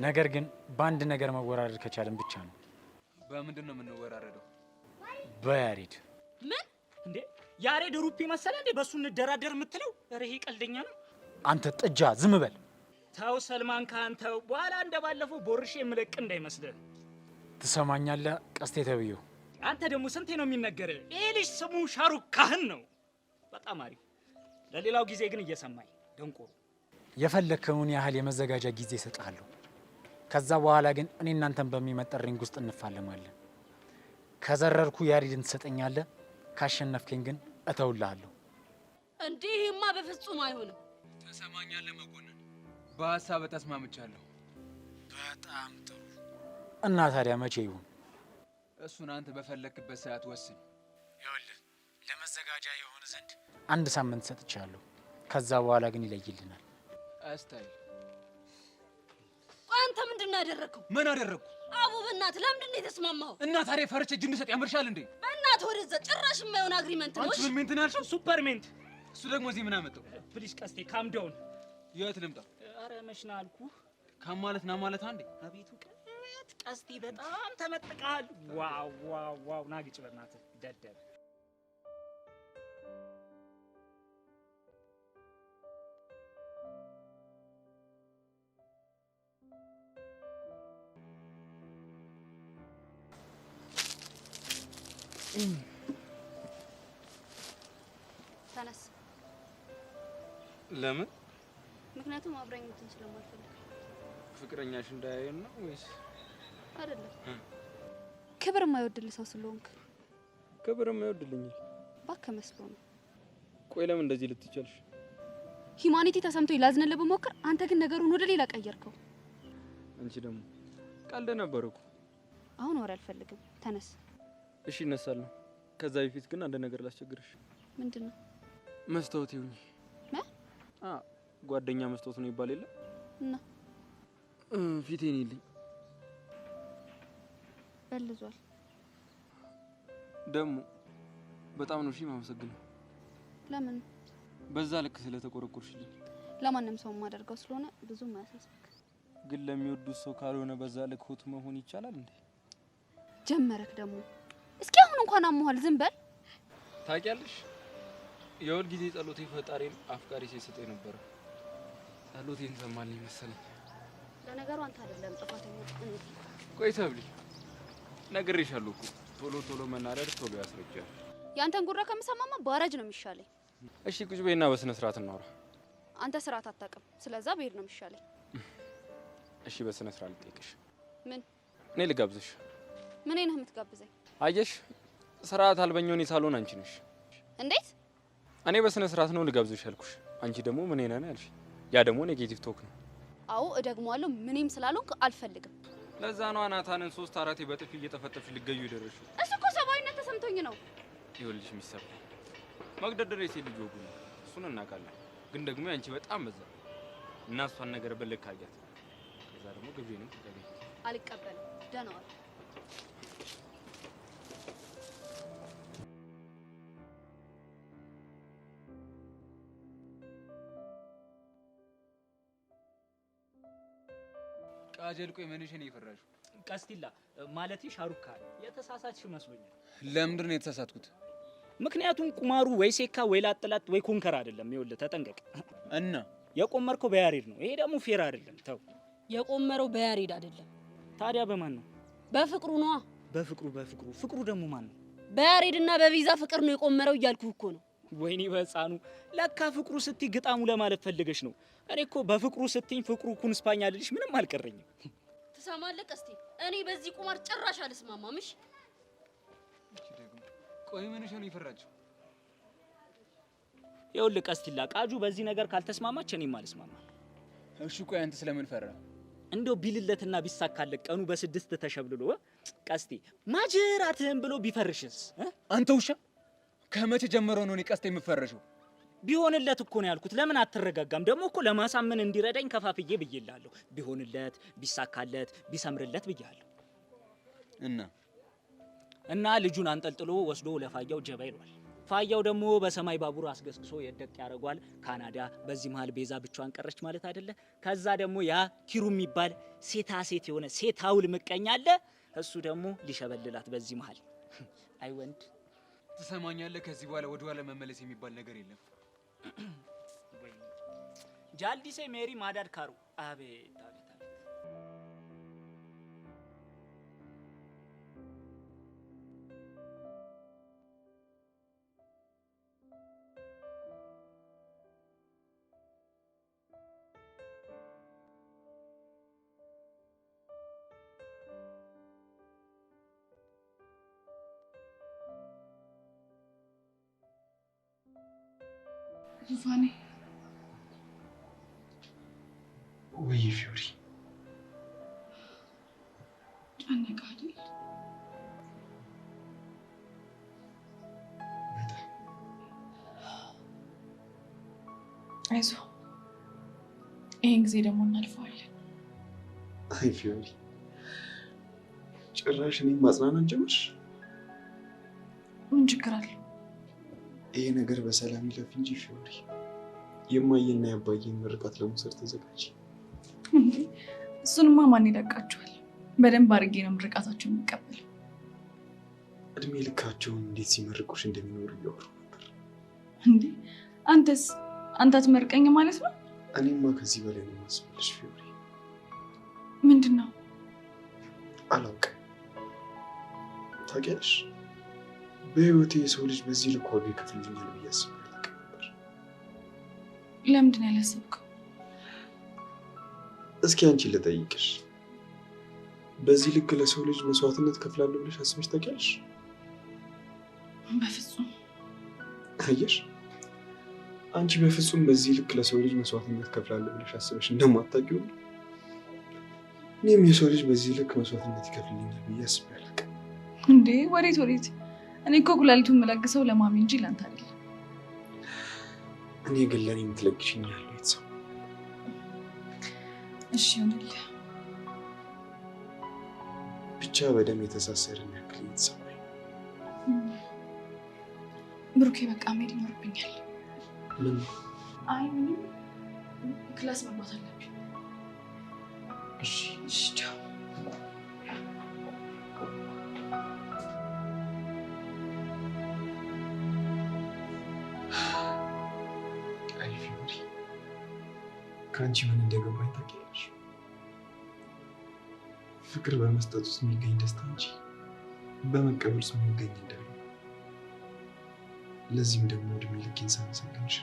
ነገር ግን በአንድ ነገር መወራረድ ከቻለን ብቻ ነው። በምንድን ነው የምንወራረደው? በያሬድ። ምን እንዴ? ያሬድ ሩፒ መሰለ እንዴ በሱ እንደራደር የምትለው? ኧረ ይሄ ቀልደኛ ነው። አንተ ጥጃ ዝም በል። ተው ሰልማን ካህን ተው። በኋላ እንደባለፈው ቦርሼ የምለቅ እንዳይመስልህ። ትሰማኛለህ ቀስቴ ተብዬው? አንተ ደግሞ ስንቴ ነው የሚነገርህ? ይሄ ልጅ ስሙ ሻሩክ ካህን ነው። በጣም አሪፍ። ለሌላው ጊዜ ግን እየሰማኝ ደንቆሮ። የፈለከውን ያህል የመዘጋጃ ጊዜ እሰጥሃለሁ። ከዛ በኋላ ግን እኔ እናንተን በሚመጣ ሪንግ ውስጥ እንፋለማለን። ከዘረርኩ ያሬድን ትሰጠኛለህ፣ ካሸነፍከኝ ግን እተውልሃለሁ። እንዲህማ በፍጹም አይሆንም። ተሰማኛለህ መኮንን? በሀሳብ ተስማምቻለሁ። በጣም ጥሩ። እና ታዲያ መቼ ይሁን? እሱን አንተ በፈለክበት ሰዓት ወስን። ይኸውልህ ለመዘጋጃ የሆነ ዘንድ 1 ሳምንት ሰጥቻለሁ። ከዛ በኋላ ግን ይለይልናል። አስታይ አንተ ምንድን ነው ያደረግከው? ምን አደረግኩ? አቡ በእናትህ ለምንድን ነው የተስማማኸው? እና ታዲያ ፈርቼ እጅ እንድሰጥ ያምርሻል እንዴ? በእናትህ ወደዛ ጭራሽ የማይሆን አግሪመንት ነው። አንቺ ምን ሜንት ነው ያልሽው? ሱፐርሜንት። እሱ ደግሞ እዚህ ምን አመጣው? ፕሊዝ ቀስቴ ካም ዳውን። የት ልምጣ? አረ መሽና አልኩህ። ካም ማለት ና ማለት አንዴ። አቤቱ ቀስቴ በጣም ተመጥቀሃል። ዋው ዋው ዋው! ናግጭ በእናትህ ደደብ። ተነስ። ለምን? ምክንያቱም አብረኝ እንትን ስለማልፈልግ። ፍቅረኛሽ እንዳያየን ነው ወይስ? አይደለም፣ ክብር የማይወድልህ ሰው ስለሆንክ። ክብር የማይወድልኛል? እባክህ መስሎ ነው። ቆይ ለምን እንደዚህ ልትቻልሽ? ሂማኒቲ ተሰምቶኝ ላዝንልህ ብሞክር፣ አንተ ግን ነገሩን ወደ ሌላ ቀየርከው። አንቺ ደግሞ ቀልድ ነበር እኮ። አሁን ወሬ አልፈልግም። ተነስ። እሺ እነሳለሁ። ከዛ በፊት ግን አንድ ነገር ላስቸግርሽ። ምንድን ነው? መስታወት ይሁኝ። ጓደኛ መስታወት ነው ይባል የለ እና ፊቴን ይልኝ በልዟል። ደግሞ በጣም ነው የማመሰግነው። ለምን? በዛ ልክ ስለተቆረቆርሽልኝ። ለማንም ሰው የማደርገው ስለሆነ ብዙም አያሳስብክ። ግን ለሚወዱት ሰው ካልሆነ በዛ ልክ ሆት መሆን ይቻላል እንዴ? ጀመረክ ደግሞ። እስኪ አሁን እንኳን አሞሃል፣ ዝም በል። ታውቂያለሽ፣ የሁል ጊዜ ጸሎቴ ፈጣሪን አፍቃሪ ሲሰጠኝ ነበር። ጸሎቴን ሰማልኝ መሰለኝ። ለነገሩ አንተ አይደለም ጥፋተኛ። ቆይ ተብሊ፣ ነግሬሻለሁ እኮ ቶሎ ቶሎ መናደድ ቶሎ ያስረጃል። ያንተን ጉራ ከምሰማማ ባረጅ ነው የሚሻለኝ። እሺ ቁጭ በይና በስነ ስርዓት እናውራ። አንተ ስርዓት አታውቅም፣ ስለዛ ብሄድ ነው የሚሻለኝ። እሺ በስነ ስርዓት ልጠይቅሽ። ምን? እኔ ልጋብዝሽ። ምን ነህ የምትጋብዘኝ? አየሽ፣ ስርዓት አልበኛውን ሳልሆን አንቺ ነሽ። እንዴት? እኔ በስነ ስርዓት ነው ልጋብዝሽ ያልኩሽ፣ አንቺ ደግሞ ምን ነህ ያልሽ። ያ ደግሞ ኔጌቲቭ ቶክ ነው። አዎ እደግመዋለሁ፣ ምንም ስላልሆንክ አልፈልግም። ለዛ ነው ናታንን 3-4 በጥፊ እየተፈተፍሽ ልገዩ ይደረሽ። እሱ እኮ ሰብአዊነት ተሰምቶኝ ነው። ይኸውልሽ ሚሰብ መግደርደር የሴት ልጅ ወጉ ነው፣ እሱን እናውቃለን። ግን ደግሞ ያንቺ በጣም በዛ እና እሷን ነገር በልክ አያት። ከዛ ደግሞ ግብሬንም ተቀበይ። አልቀበልም። ደህና ዋል። ቃጀል ቆይ ምንሽ ነው የፈራሽው? ቀስቲላ ማለቴ ሻሩካ የተሳሳትሽ መስሎኛል። ለምንድን ነው የተሳሳትኩት? ምክንያቱም ቁማሩ ወይ ሴካ ወይ ላጥላጥ ወይ ኮንከር አይደለም። ይኸውልህ ተጠንቀቅ። እና የቆመርከው በያሬድ ነው። ይሄ ደግሞ ፌር አይደለም። ተው። የቆመረው በያሬድ አይደለም። ታዲያ በማን ነው? በፍቅሩ ነዋ። በፍቅሩ ፍቅሩ ደግሞ ማን ነው? በያሬድና በቪዛ ፍቅር ነው የቆመረው እያልኩህ እኮ ነው። ወይኔ በህፃኑ ለካ ፍቅሩ ስትይ ግጣሙ ለማለት ፈልገሽ ነው። እኔ እኮ በፍቅሩ ስትኝ ፍቅሩ ኩንስፓኛ ልልሽ ምንም አልቀረኝም። ትሰማለህ ቀስቴ፣ እኔ በዚህ ቁማር ጭራሽ አልስማማም። እሺ ቆይ ምንሽ ነው የፈራችው? ይኸውልህ ቀስቲላ፣ ቃጁ በዚህ ነገር ካልተስማማች እኔም አልስማማም። እሺ ቆይ አንተ ስለምን ፈራ? እንደው ቢልለትና ቢሳካለት ቀኑ በ6 ተሸብልሎ ቀስቴ ማጅራትህን ብሎ ቢፈርሽስ? አንተ ውሻ፣ ከመቼ ጀምሮ ነው እኔ ቀስቴ የምፈረሽው? ቢሆንለት እኮ ነው ያልኩት። ለምን አትረጋጋም? ደግሞ እኮ ለማሳመን እንዲረዳኝ ከፋፍዬ ብዬላለሁ። ቢሆንለት፣ ቢሳካለት፣ ቢሰምርለት ብዬሃለሁ። እና ልጁን አንጠልጥሎ ወስዶ ለፋያው ጀባ ይሏል። ፋያው ደግሞ በሰማይ ባቡር አስገስግሶ የደቅ ያደርጓል ካናዳ። በዚህ መሀል ቤዛ ብቻዋን ቀረች ማለት አይደለ? ከዛ ደግሞ ያ ኪሩ የሚባል ሴታ ሴት የሆነ ሴት አውል ምቀኛ አለ። እሱ ደግሞ ሊሸበልላት በዚህ መሀል። አይ ወንድ ትሰማኛለህ? ከዚህ በኋላ ወደ ኋላ መመለስ የሚባል ነገር የለም። ጃልዲሴ ሜሪ ማዳድ ካሩ አቤት አቤት። ዙፋኔ ወይ ፊዮሪ ጨነቀ አይደል? አይዞህ፣ ይህን ጊዜ ደግሞ እናልፈዋለን። አይ ፊዮሪ፣ ጭራሽ እኔን ማጽናናት ጀመርሽ? ምን ችግር አለው? ይሄ ነገር በሰላም ይለፍ እንጂ ፊዮሪ፣ የማየና የአባዬን ምርቃት ለመውሰድ ተዘጋጅ። እሱንማ ማን ይለቃቸዋል? በደንብ አድርጌ ነው ምርቃታቸውን የሚቀበለው። እድሜ ልካቸውን እንዴት ሲመርቁሽ እንደሚኖሩ እያወሩ ነበር። እንዴ አንተስ? አንተ አትመርቀኝ ማለት ነው? እኔማ ከዚህ በላይ ነው የማስብልሽ ፊዮሪ። ምንድን ነው? አላውቅም። ታውቂያለሽ፣ በህይወቴ የሰው ልጅ በዚህ ልክ ዋጋ ይከፍልልኛል ብዬ አስቤ አላውቅም ነበር። ለምንድን ነው ያላሰብከው? እስኪ አንቺን ልጠይቅሽ፣ በዚህ ልክ ለሰው ልጅ መስዋዕትነት ከፍላለሁ ብለሽ አስበሽ ታውቂያለሽ? በፍጹም። አየሽ፣ አንቺ በፍጹም በዚህ ልክ ለሰው ልጅ መስዋዕትነት ከፍላለሁ ብለሽ አስበሽ እንደማታውቂው እኔም የሰው ልጅ በዚህ ልክ መስዋዕትነት ይከፍልልኛል ብዬ አስቤ አላውቅም። እንዴ ወዴት ወዴት? እኔ እኮ ኩላሊቱን የምለግሰው ለማሚ እንጂ ለአንተ አይደለም። እኔ ግን ለእኔ የምትለግሽኝ ያለው የተሰማ። እሺ ይሁንልህ። ብቻ በደም የተሳሰርን ያክል የተሰማኝ። ብሩኬ በቃ መሄድ ይኖርብኛል። ምን? አይ ምንም፣ ክላስ መግባት አለብኝ። እሺ እሺ ቻው። አይ ፊዮሪ፣ ከአንቺ ምን እንደገባኝ ታውቂያለሽ? ፍቅር በመስጠት ውስጥ የሚገኝ ደስታ እንጂ በመቀበል ውስጥ የሚገኝ እንደሌለ። ለዚህም ደግሞ እድሜ ልኬን ሳመሰግንሽ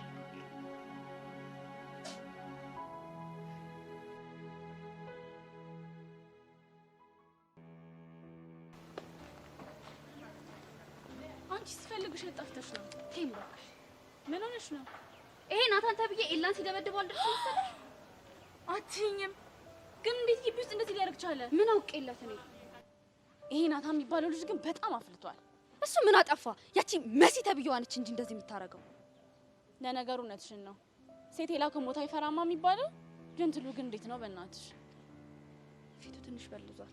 አንቺ ስትፈልግሽ ጠፍተሽ ነው። ተይኝ እባክሽ። ምን ሆነሽ ነው? ይሄ ናታን ተብዬ ኤላን ሲደበድበው አልደረሰ መሰለሽ? አትይኝም ግን እንዴት ግቢ ውስጥ እንደዚህ ሊያደርግ ቻለ? ምን አውቄለት እኔ። ይሄ ናታን የሚባለው ልጅ ግን በጣም አፍልቷል። እሱ ምን አጠፋ? ያቺ መሲ ተብዬዋ ነች እንጂ እንደዚህ የምታረገው። ለነገሩ እውነትሽን ነው። ሴት የላከ ሞት አይፈራማ የሚባለው ጀንትሉ ግን እንዴት ነው በእናትሽ? ፊቱ ትንሽ በልዟል።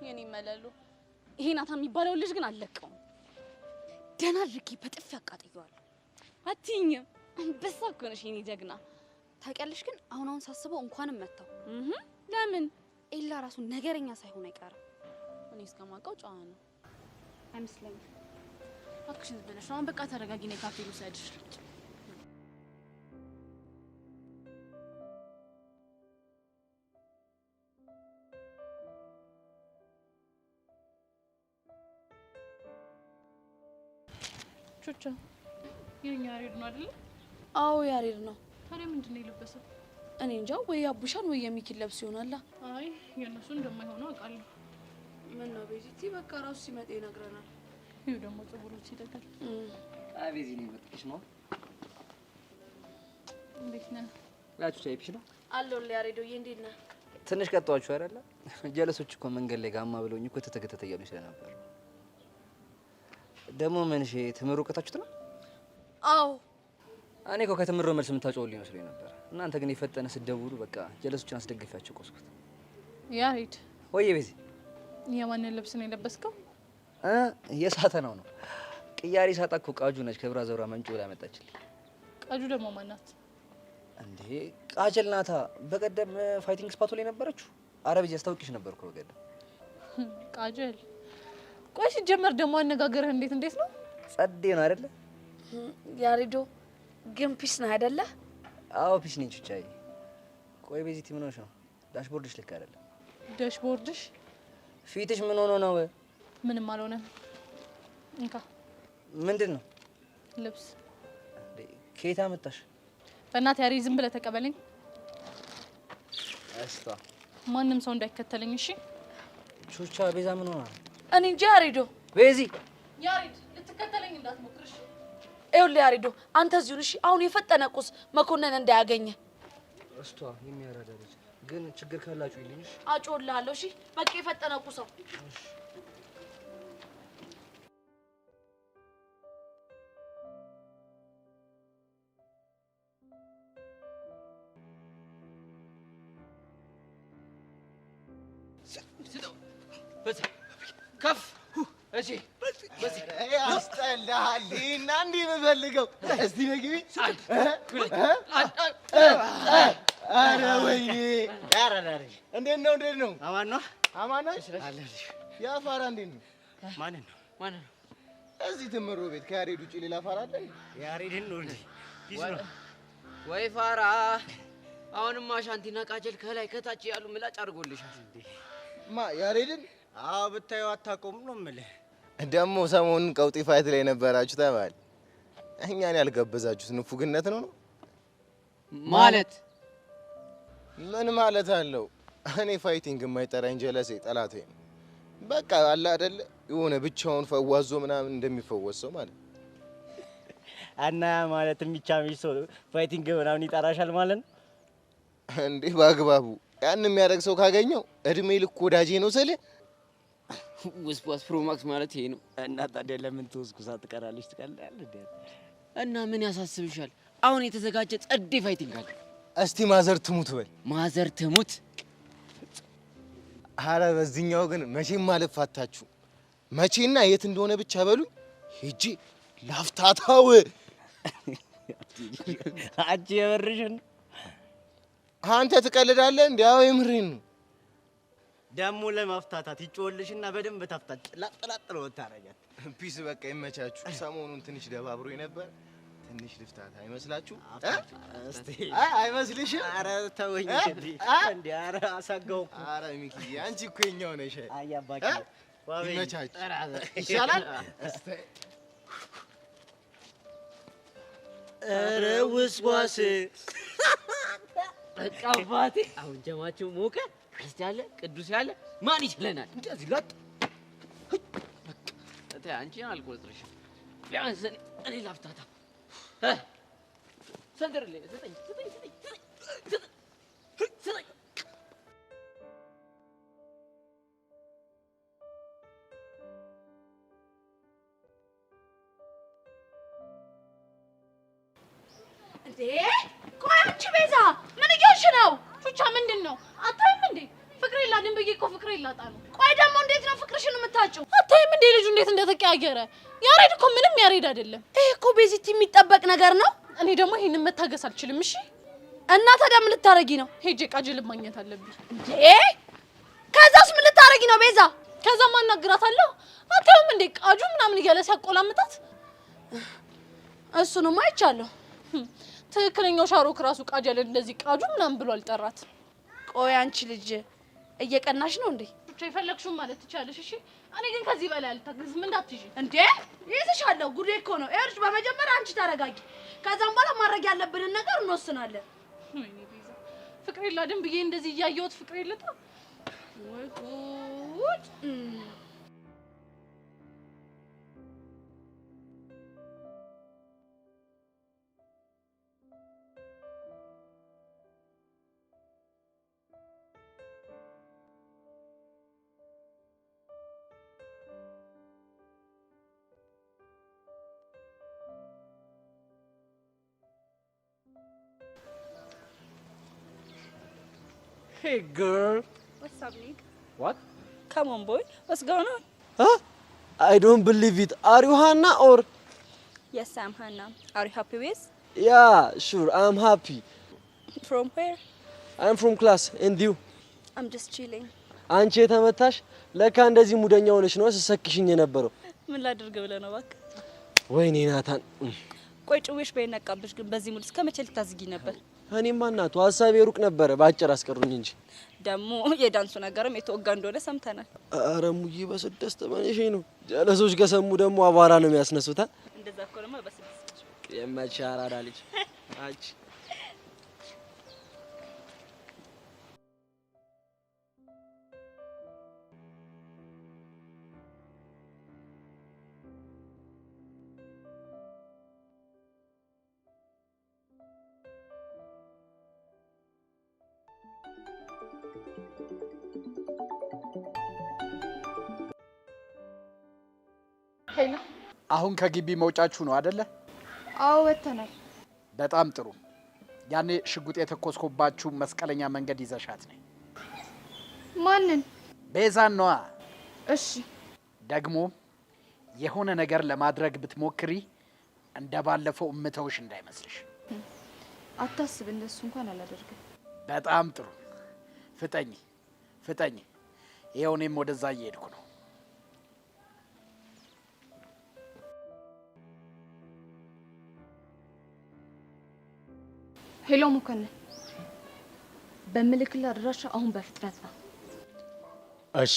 የኔ መለሉ። ይሄ ናታን የሚባለው ልጅ ግን አልለቀውም። ደህና አድርጌ በጥፊ አቃጥየዋለሁ። አትይኝም? አንበሳ እኮ ነሽ የኔ ጀግና። ታውቂያለሽ ግን አሁን ሳስበው እንኳንም መታው። ለምን? ኤላ ራሱ ነገረኛ ሳይሆን አይቀርም። እኔ እስከማውቀው ጨዋ ነው። አይመስለኝም። እባክሽን ብለሽ አሁን በቃ ተረጋጊ። ነይ ካፌ ልውሰድሽ። ቹቻ የኛ ያሬድ ነው አይደል? አዎ ያሬድ ነው። ታዲያ ምንድን ነው የለበሰው? እኔ እንጃ፣ ወይ አቡሻን ወይ የሚኪን ለብስ ይሆናል። አይ የእነሱ እንደማይሆነው አውቃለሁ። ምን ነው ቤዚቲ፣ በቃ ራሱ ሲመጣ ይነግረናል። ይኸው ደግሞ ፀጉሩ ሲደገል። አይ ቤዚ ነው መጥቂሽ ነው። እንዴት ነህ? ላችሁ ታይፕሽ ነው አለሁልህ። ያሬዶዬ እንዴት ነህ? ትንሽ ቀጣችሁ አይደለ? ጀለሶች እኮ መንገድ ላይ ጋማ ብለውኝ እኮ ተተከተተ እያሉኝ ስለነበር ደግሞ ምን እሺ ትምሩ እውቀታችሁት ነው? አዎ እኔ እኮ ከትምሮ መልስ የምታጨውልኝ መስሎኝ ነበር። እናንተ ግን የፈጠነ ስትደውሉ በቃ ጀለሶችን አስደግፊያቸው ቆስኩት። ያሬድ ወይ ቤዚ የማንን ልብስ ነው የለበስከው? የሳተናው ነው። ቅያሪ ሳጣ እኮ ቃጁ ነች። ከብራ ዘውራ መንጮ ላይ መጣችልኝ። ቃጁ ደግሞ ማናት እንዴ? ቃጀል ናታ። በቀደም ፋይቲንግ ስፓቱ ላይ ነበረችው። አረብ ያስታውቂሽ ነበርኩ በቀደም። ቃጀል ቆይ ሲጀመር ደግሞ አነጋገርህ እንዴት ነው? ጸዴ ነው አይደለ? ያሬዶ ግን ፒስ ነው አይደለ? አዎ ፒስ ነኝ ቹቻዬ። ቆይ ቤዚቲ ምን ሆነሽ ነው? ዳሽቦርድሽ ልክ አይደለም። ዳሽቦርድሽ? ፊትሽ ምን ሆኖ ነው? ምንም አልሆነም። እንካ። ምንድን ነው? ልብስ። ከየት አመጣሽ? በእናትህ ያሬድ ዝም ብለህ ተቀበለኝ። እስታ ማንም ሰው እንዳይከተለኝ እሺ? ቹቻ ቤዛ ምን ሆና? እኔ እንጃ ያሬዶ። ቤዚ ያሬድ ልትከተለኝ እንዳትሞክርሽ። ይኸውልህ ያሬዶ አንተ እዚሁ እሺ አሁን የፈጠነ ቁስ መኮንን እንዳያገኘ እስቷ የሚያራዳ ልጅ ግን ችግር ካላችሁ ይልኝሽ አጮልሃለሁ እሺ በቃ የፈጠነ ቁሰው ከፍ እሺ ያስጠላል እና እንዲህ የምፈልገው እስቲ ነግቢ ኧረ ወይኔ እንዴት ነው አማን ነው አማን ነው ያ ፋራ እንዴት ነው ማንን ነው እዚህ ትምሮ ቤት ከያሬድ ውጪ ሌላ ፋራ አለ ያሬድን ነው እንዴ ፒስ ነው ወይ ፋራ አሁንም አሻንቲና ቃጀል ከላይ ከታች ያሉ ምላጭ አድርጎልሻል እንዴ ማ ያሬድን አዎ ብታዩ አታቆም ነው የምልህ ደግሞ ሰሞኑን ቀውጢ ፋይት ላይ ነበራችሁ ተባለ እኛን ያልጋበዛችሁት ንፉግነት ነው ማለት ምን ማለት አለው እኔ ፋይቲንግ የማይጠራኝ ጀለሴ ጠላቴ ነው በቃ አለ አይደል የሆነ ብቻውን ፈዋዞ ምናምን እንደሚፈወሰው ማለት እና ማለት የሚቻምሽ ሰው ፋይቲንግ ምናምን ይጠራሻል ማለት ነው እንዴ በአግባቡ ያን የሚያደርግ ሰው ካገኘው እድሜ ልክ ወዳጄ ነው ስለ ውስዋስ ፕሮማክስ ማለት ይሄ ነው እና ታዲያ ለምን ተወስኩሳ ትቀራለች ትቀላለህ እና ምን ያሳስብሻል አሁን የተዘጋጀ ጸዴ ፋይቲንግ አለ እስቲ ማዘር ትሙት በል ማዘር ትሙት ኧረ በዚህኛው ግን መቼም አልፋታችሁ መቼና የት እንደሆነ ብቻ በሉኝ ሂጂ ላፍታታው አንቺ የበርሽን አንተ ትቀልዳለህ እንዴ አዎ የምሬን ነው ደሞ ለማፍታታት ይጮልሽና በደንብ ታፍታች ላጥላጥ ነው ታረጋት ፒስ በቃ ይመቻችሁ ሰሞኑን ትንሽ ደባብሮ ነበር ትንሽ ልፍታታ አይመስላችሁ እስቲ አይመስልሽ ኧረ ተወኝ እንዴ ኧረ አሳጋው ኧረ ሚኪ አንቺ እኮ የኛው ነሽ አያባቂ ይመቻችሁ ይሻላል እስቲ ኧረ ውስዋስ በቃ አባቴ አሁን ጀማችሁ ሞቀ ክርስቲያን ቅዱስ ያለ ማን ይችለናል እንደዚህ ጋጥ በቃ አንቺን አልቆጥርሽም ቢያንስ እኔ ላፍታታ ሰንደርልኝ ዘጠኝ እንዴ ቆይ አንቺ ቤዛ ምን እያልሽ ነው ቹቻ ምንድን ነው አታይም እንዴ ፍቅሬ ላድን ብዬ እኮ ፍቅሬ ላጣ ነው ቆይ ደግሞ እንዴት ነው ፍቅርሽን የምታጭው አታይም እንዴ ልጁ እንዴት እንደተቀያየረ ያሬድ እኮ ምንም ያሬድ አይደለም ይሄ እኮ ቤዚቲ የሚጠበቅ ነገር ነው እኔ ደግሞ ይሄንን መታገስ አልችልም እሺ እና ታዲያ ምን ልታረጊ ነው ሄጄ ቃጅል ማግኘት አለብኝ እንዴ ከዛስ ምን ልታረጊ ነው ቤዛ ከዛ ማናግራታለሁ አታይም እንዴ ቃጁ ምናምን እያለ ሲያቆላምጣት እሱንም አይቻለሁ ትክክለኛው ሻሮክ ራሱ ቃጀል እንደዚህ ቃጁ ምናምን ብሎ አልጠራት ቆይ አንቺ ልጅ እየቀናሽ ነው እንዴ ብቻ ይፈልክሹም ማለት ትቻለሽ እሺ እኔ ግን ከዚህ በላይ አልታገዝም እንዳትይጂ እንዴ ይዝሻለሁ ጉዴ እኮ ነው እርጅ በመጀመሪያ አንቺ ተረጋጊ ከዛም በኋላ ማድረግ ያለብንን ነገር እንወስናለን ወይኔ ቤዛ ፍቅሬ ላድን ብዬ እንደዚህ እያየሁት ፍቅሬ ልጣ ወይ ጉድ Hey, girl. What's up, Nick? What? Come on, boy. What's going on? Huh? I don't believe it. Are you Hannah or? Yes, I'm Hannah. Are you happy with? Yeah, sure. I'm happy. From where? I'm from class. And you? I'm just chilling. አንቺ የተመታሽ ለካ እንደዚህ ሙደኛ ሆነሽ ነው ሰሰክሽኝ የነበረው። ምን ላድርግ ብለህ ነው እባክህ? ወይኔ ናታን። ቆይ ጭዌሽ በይነቃብሽ ግን በዚህ ሙድ እስከ መቼ ልታዝጊኝ ነበር? እኔማ እናቱ ሀሳቤ ሩቅ ነበረ ባጭር አስቀሩኝ እንጂ ደግሞ የዳንሱ ነገርም የተወጋ እንደሆነ ሰምተናል። ኧረ ሙዬ በስድስት በነሽ ነው ጀለሶች ከሰሙ ደግሞ አቧራ ነው የሚያስነሱታ። እንደዛ ከሆነማ በስድስት የመቻ አራዳ ልጅ አንቺ ሄሎ። አሁን ከግቢ መውጫችሁ ነው አይደለ? አዎ ወተናል። በጣም ጥሩ። ያኔ ሽጉጥ የተኮስኩባችሁ መስቀለኛ መንገድ ይዘሻት ነኝ። ማንን? ቤዛን ነዋ። እሺ። ደግሞ የሆነ ነገር ለማድረግ ብትሞክሪ እንደ ባለፈው እምተውሽ እንዳይመስልሽ። አታስብ፣ እንደሱ እንኳን አላደርግም። በጣም ጥሩ። ፍጠኝ ፍጠኝ። ይኸው እኔም ወደዛ እየሄድኩ ነው። ሄሎ መኮንን፣ በምልክልህ አድራሻ አሁን በፍጥነት ነው። እሺ